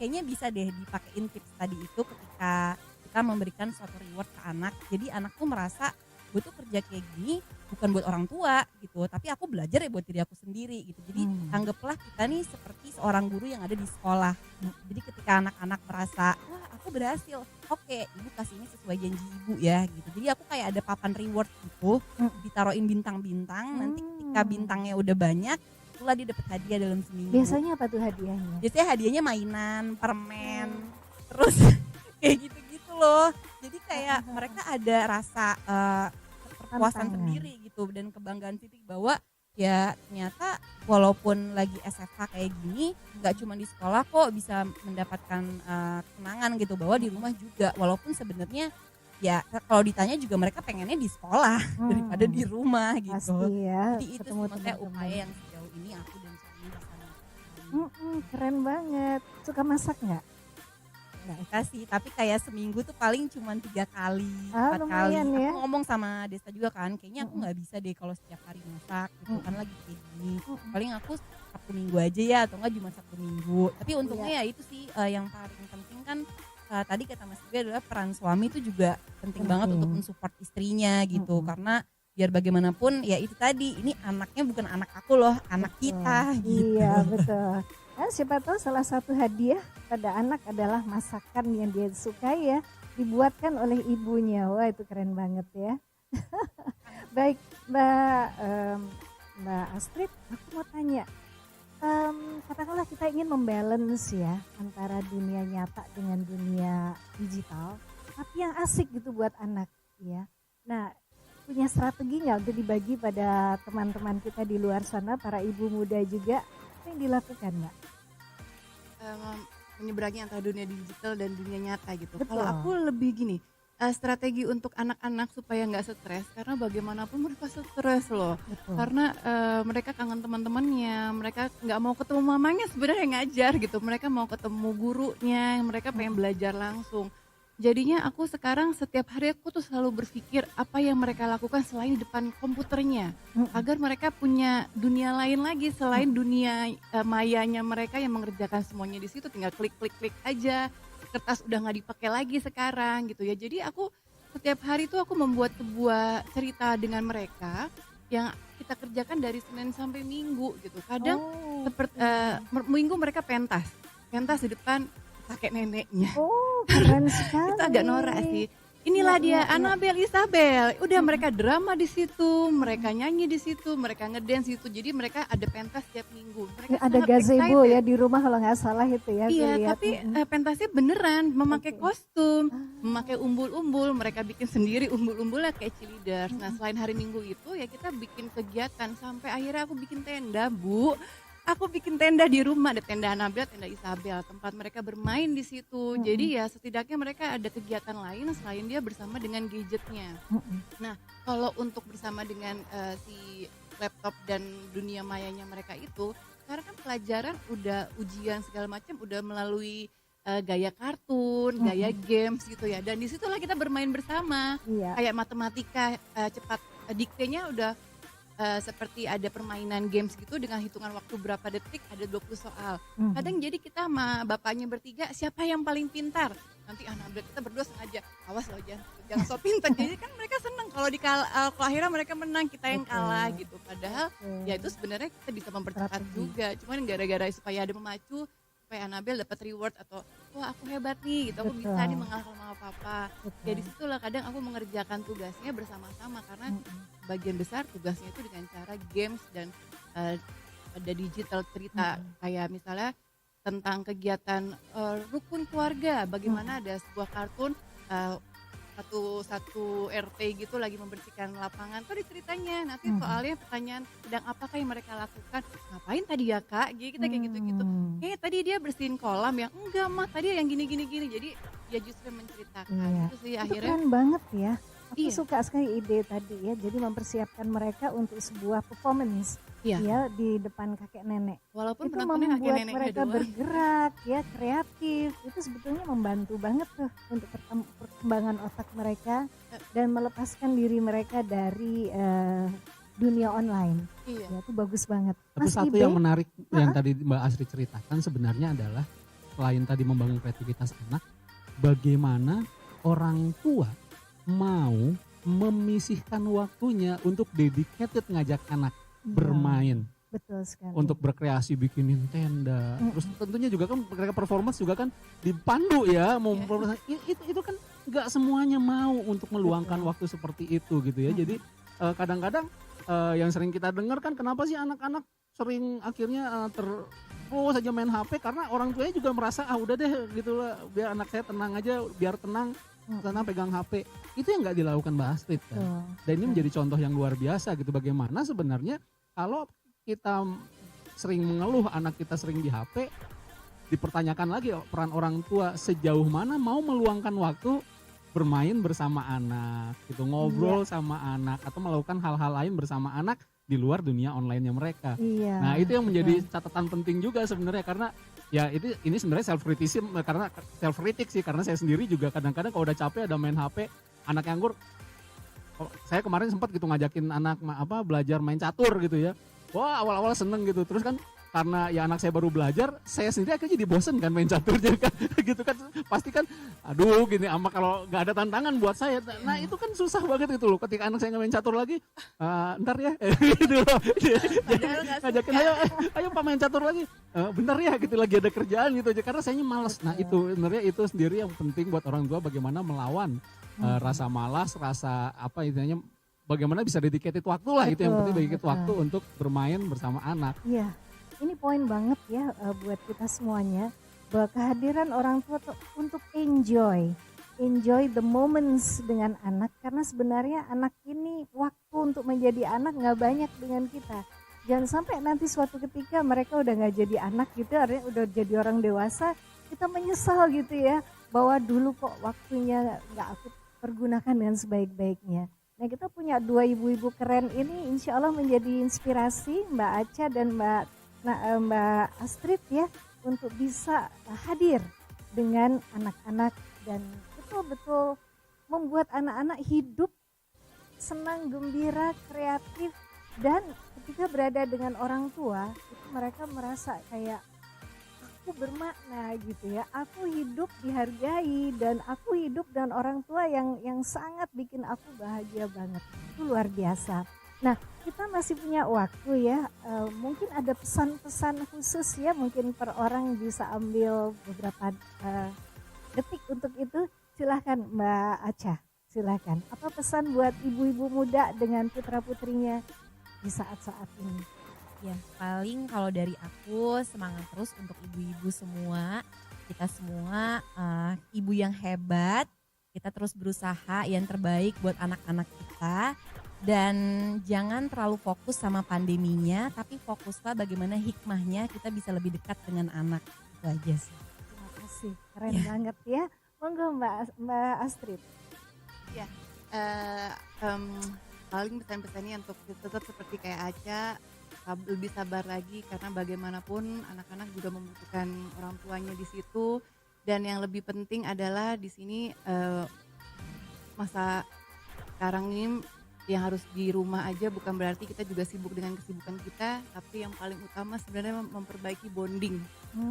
kayaknya bisa deh dipakein tips tadi itu ketika kita memberikan suatu reward ke anak. Jadi anak tuh merasa, gue tuh kerja kayak gini bukan buat orang tua gitu, tapi aku belajar ya buat diri aku sendiri gitu. Jadi anggaplah kita nih seperti seorang guru yang ada di sekolah. Jadi ketika anak-anak merasa, wah aku berhasil, oke, ibu kasih ini sesuai janji ibu ya gitu. Jadi aku kayak ada papan reward gitu, ditaruhin bintang-bintang. Nanti ketika bintangnya udah banyak, itulah dia dapat hadiah dalam seminggu. Biasanya apa tuh hadiahnya? Biasanya hadiahnya mainan, permen, terus kayak gitu-gitu loh. Jadi kayak mereka ada rasa kepuasan sendiri gitu, dan kebanggaan titik bahwa ya ternyata walaupun lagi SFH kayak gini, nggak cuma di sekolah kok bisa mendapatkan kenangan gitu, bahwa di rumah juga, walaupun sebenarnya ya kalau ditanya juga mereka pengennya di sekolah daripada di rumah gitu. Pasti ya. Jadi itu sebenarnya upaya yang sejauh ini aku dan suami bisa lakukan. Keren banget. Suka masak nggak? Nggak kasih, tapi kayak seminggu tuh paling cuma 3 kali, 4 kali. Lumayan ya. Aku ngomong sama Desta juga kan, kayaknya aku nggak bisa deh kalau setiap hari masak gitu kan, lagi kayak gini. Paling aku Sabtu Minggu aja ya, atau enggak cuma Sabtu Minggu. Tapi untungnya ya itu sih yang paling penting kan, tadi kata Mas Ibe adalah peran suami itu juga penting banget untuk mensupport istrinya gitu. Karena biar bagaimanapun ya itu tadi, ini anaknya bukan anak aku loh, anak kita gitu. Iya betul. Nah, siapa tahu salah satu hadiah pada anak adalah masakan yang dia sukai ya, dibuatkan oleh ibunya. Wah itu keren banget ya. Baik Mbak Astrid, aku mau tanya, katakanlah kita ingin membalance ya antara dunia nyata dengan dunia digital, tapi yang asik gitu buat anak ya. Nah, punya strategi nggak untuk dibagi pada teman-teman kita di luar sana, para ibu muda juga? Apa yang dilakukan Mbak? Menyeberangi antara dunia digital dan dunia nyata gitu. Betul. Kalau aku lebih gini, strategi untuk anak-anak supaya nggak stres, karena bagaimanapun mereka stres loh. Betul. Karena mereka kangen teman-temannya, mereka nggak mau ketemu mamanya sebenarnya ngajar gitu, mereka mau ketemu gurunya, mereka pengen belajar langsung. Jadinya aku sekarang setiap hari aku tuh selalu berpikir apa yang mereka lakukan selain di depan komputernya, agar mereka punya dunia lain lagi selain dunia mayanya mereka yang mengerjakan semuanya di situ, tinggal klik aja. kertas udah nggak dipakai lagi sekarang gitu ya. Jadi aku setiap hari tuh aku membuat sebuah cerita dengan mereka yang kita kerjakan dari Senin sampai Minggu gitu. Kadang seperti Minggu mereka pentas di depan kakek neneknya. Oh, keren sekali. Itu agak norak sih. Inilah dia Annabel Isabel. Udah mereka drama di situ, mereka nyanyi di situ, mereka ngedance di situ. Jadi mereka ada pentas tiap minggu. Mereka ada gazebo ya di rumah kalau nggak salah itu ya. Iya, tapi pentasnya beneran memakai kostum, memakai umbul-umbul. Mereka bikin sendiri umbul-umbulnya kayak cheerleaders. Nah, selain hari Minggu itu ya kita bikin kegiatan sampai akhirnya aku bikin tenda, Bu. Aku bikin tenda di rumah, ada tenda Annabel, tenda Isabel, tempat mereka bermain di situ. Jadi ya setidaknya mereka ada kegiatan lain selain dia bersama dengan gadgetnya. Nah, kalau untuk bersama dengan si laptop dan dunia mayanya mereka itu, sekarang kan pelajaran udah ujian segala macam udah melalui gaya kartun, gaya games gitu ya. Dan disitulah kita bermain bersama. Kayak matematika cepat, diktenya udah seperti ada permainan games gitu dengan hitungan waktu berapa detik, ada 20 soal. Kadang jadi kita sama bapaknya bertiga, siapa yang paling pintar? Nanti Annabel kita berdua sengaja, awas loh jangan so pintar. Jadi kan mereka senang kalau kalau akhirnya mereka menang, kita yang kalah gitu. Padahal ya itu sebenarnya kita bisa mempercepat juga. Cuman gara-gara supaya ada memacu, supaya Annabel dapat reward atau wah aku hebat nih gitu, aku bisa nih mengalahkan mama papa. Ya disitulah kadang aku mengerjakan tugasnya bersama-sama karena bagian besar tugasnya itu dengan cara games dan ada digital cerita kayak misalnya tentang kegiatan rukun keluarga, bagaimana ada sebuah kartun satu RT gitu lagi membersihkan lapangan, tuh ceritanya nanti soalnya pertanyaan sedang apakah yang mereka lakukan, ngapain tadi ya kak, kita kayak gitu-gitu, tadi dia bersihin kolam ya, enggak mah tadi yang gini, jadi ya justru menceritakan itu sih akhirnya. Itu keren banget ya, aku suka sekali ide tadi ya, jadi mempersiapkan mereka untuk sebuah performance ya di depan kakek nenek. Walaupun itu membuat mereka bergerak ya, kreatif, itu sebetulnya membantu banget tuh untuk perkembangan otak mereka dan melepaskan diri mereka dari dunia online. Ya itu bagus banget. Tapi satu yang menarik yang tadi Mbak Asri ceritakan sebenarnya adalah selain tadi membangun kreativitas anak, bagaimana orang tua mau memisihkan waktunya untuk dedicated ngajak anak bermain. Betul sekali. Untuk berkreasi bikinin tenda. Terus tentunya juga kan mereka performance juga kan dipandu ya. Itu kan nggak semuanya mau untuk meluangkan waktu seperti itu gitu ya. Jadi kadang-kadang yang sering kita dengar kan kenapa sih anak-anak sering akhirnya terus saja main HP karena orang tuanya juga merasa udah deh gitu lah biar anak saya tenang aja, biar tenang pegang HP. Itu yang nggak dilakukan Mbak Astrid kan. Dan ini menjadi contoh yang luar biasa gitu bagaimana sebenarnya kalau kita sering mengeluh anak kita sering di HP, dipertanyakan lagi peran orang tua sejauh mana mau meluangkan waktu bermain bersama anak, gitu, ngobrol sama anak atau melakukan hal-hal lain bersama anak di luar dunia online-nya mereka. Nah itu yang menjadi catatan penting juga sebenarnya karena ya ini sebenarnya self critic sih karena saya sendiri juga kadang-kadang kalau udah capek ada main HP, anak yang nganggur. Saya kemarin sempat gitu ngajakin anak belajar main catur gitu ya. Wah awal-awal seneng gitu. Terus kan karena ya anak saya baru belajar, saya sendiri akhirnya jadi bosen kan main caturnya kan. Gitu kan pasti kan aduh gini kalau nggak ada tantangan buat saya. Nah itu kan susah banget gitu loh. Ketika anak saya main catur lagi, ntar ya gitu loh. Ngajakin ayo Pak main catur lagi. Bentar ya gitu lagi ada kerjaan gitu aja. Karena sayanya malas. Nah itu sebenarnya itu sendiri yang penting buat orang tua bagaimana melawan rasa malas, rasa bagaimana bisa dedicated waktu lah itu yang penting dedicated waktu untuk bermain bersama anak. Iya, ini poin banget ya buat kita semuanya bahwa kehadiran orang tua untuk enjoy the moments dengan anak karena sebenarnya anak ini waktu untuk menjadi anak nggak banyak dengan kita. Jangan sampai nanti suatu ketika mereka udah nggak jadi anak gitu, artinya udah jadi orang dewasa, kita menyesal gitu ya bahwa dulu kok waktunya nggak aku pergunakan dengan sebaik-baiknya. Nah kita punya dua ibu-ibu keren ini insya Allah menjadi inspirasi Mbak Acha dan Mbak Astrid ya untuk bisa hadir dengan anak-anak dan betul-betul membuat anak-anak hidup senang, gembira, kreatif dan ketika berada dengan orang tua itu mereka merasa kayak aku bermakna gitu ya. Aku hidup dihargai dan aku hidup dengan orang tua yang sangat bikin aku bahagia banget. Itu luar biasa. Nah, kita masih punya waktu ya. Mungkin ada pesan-pesan khusus ya, mungkin per orang bisa ambil beberapa detik untuk itu. Silahkan Mbak Acha, silahkan. Apa pesan buat ibu-ibu muda dengan putra-putrinya di saat-saat ini? Ya, paling kalau dari aku semangat terus untuk ibu-ibu semua. Kita semua ibu yang hebat. Kita terus berusaha yang terbaik buat anak-anak kita. Dan jangan terlalu fokus sama pandeminya, tapi fokuslah bagaimana hikmahnya kita bisa lebih dekat dengan anak. Itu aja sih. Terima kasih, keren banget ya. Monggo Mbak Astrid. Ya, paling pesan-pesannya untuk tetap seperti kayak Aca, lebih sabar lagi karena bagaimanapun anak-anak juga membutuhkan orang tuanya di situ. Dan yang lebih penting adalah di sini masa sekarang ini yang harus di rumah aja bukan berarti kita juga sibuk dengan kesibukan kita, tapi yang paling utama sebenarnya memperbaiki bonding.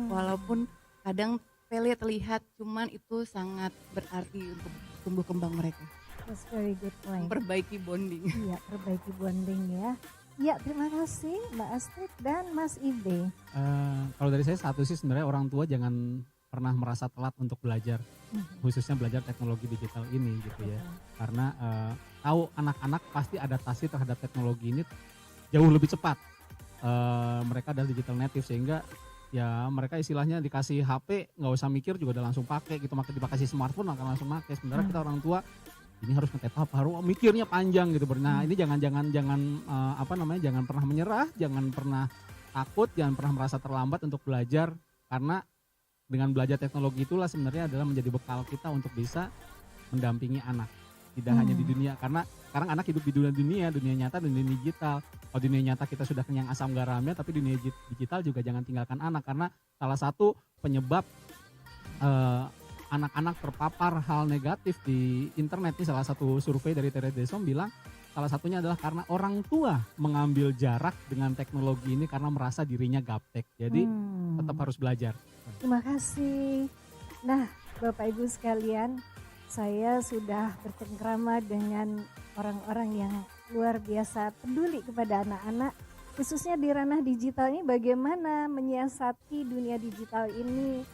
Walaupun kadang sepele terlihat, cuman itu sangat berarti untuk tumbuh kembang mereka. That's very good point. Memperbaiki bonding. Iya, perbaiki bonding ya. Ya, terima kasih Mbak Astrid dan Mas Ibe. Kalau dari saya satu sih sebenarnya orang tua jangan pernah merasa telat untuk belajar, khususnya belajar teknologi digital ini gitu ya. Karena tahu anak-anak pasti adaptasi terhadap teknologi ini jauh lebih cepat. Mereka adalah digital native sehingga ya mereka istilahnya dikasih HP nggak usah mikir juga udah langsung pakai gitu, dikasih smartphone akan langsung pakai. Sementara kita orang tua ini harus ngetep apa, harus mikirnya panjang gitu. Nah ini jangan jangan pernah menyerah, jangan pernah takut, jangan pernah merasa terlambat untuk belajar, karena dengan belajar teknologi itulah sebenarnya adalah menjadi bekal kita untuk bisa mendampingi anak. Tidak hanya di dunia, karena sekarang anak hidup di dunia nyata dan dunia digital. Kalau dunia nyata kita sudah kenyang asam garamnya, tapi dunia digital juga jangan tinggalkan anak, karena salah satu penyebab anak-anak terpapar hal negatif di internet ini, salah satu survei dari Tere Desom bilang salah satunya adalah karena orang tua mengambil jarak dengan teknologi ini karena merasa dirinya gaptek. Jadi tetap harus belajar. Terima kasih. Nah, Bapak Ibu sekalian, saya sudah bercengkrama dengan orang-orang yang luar biasa peduli kepada anak-anak, khususnya di ranah digital ini, bagaimana menyiasati dunia digital ini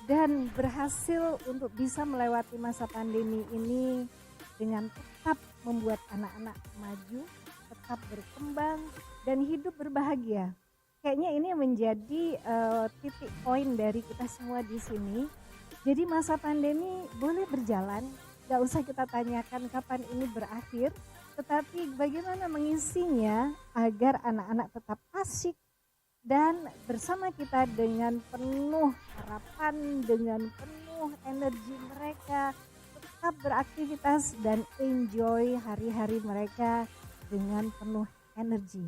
dan berhasil untuk bisa melewati masa pandemi ini dengan tetap membuat anak-anak maju, tetap berkembang dan hidup berbahagia. Kayaknya ini menjadi titik poin dari kita semua di sini. Jadi masa pandemi boleh berjalan, gak usah kita tanyakan kapan ini berakhir, tetapi bagaimana mengisinya agar anak-anak tetap asyik dan bersama kita dengan penuh harapan, dengan penuh energi mereka, tetap beraktivitas dan enjoy hari-hari mereka dengan penuh energi.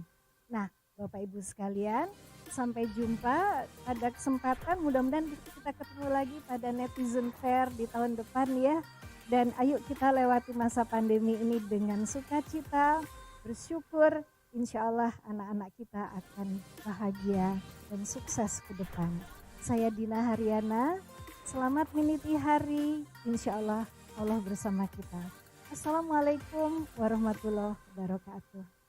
Nah, Bapak Ibu sekalian, sampai jumpa pada kesempatan, mudah-mudahan kita ketemu lagi pada Netizen Fair di tahun depan ya. Dan ayo kita lewati masa pandemi ini dengan sukacita, bersyukur, insya Allah anak-anak kita akan bahagia dan sukses ke depan. Saya Dina Haryana, selamat meniti hari, insya Allah Allah bersama kita. Assalamualaikum warahmatullahi wabarakatuh.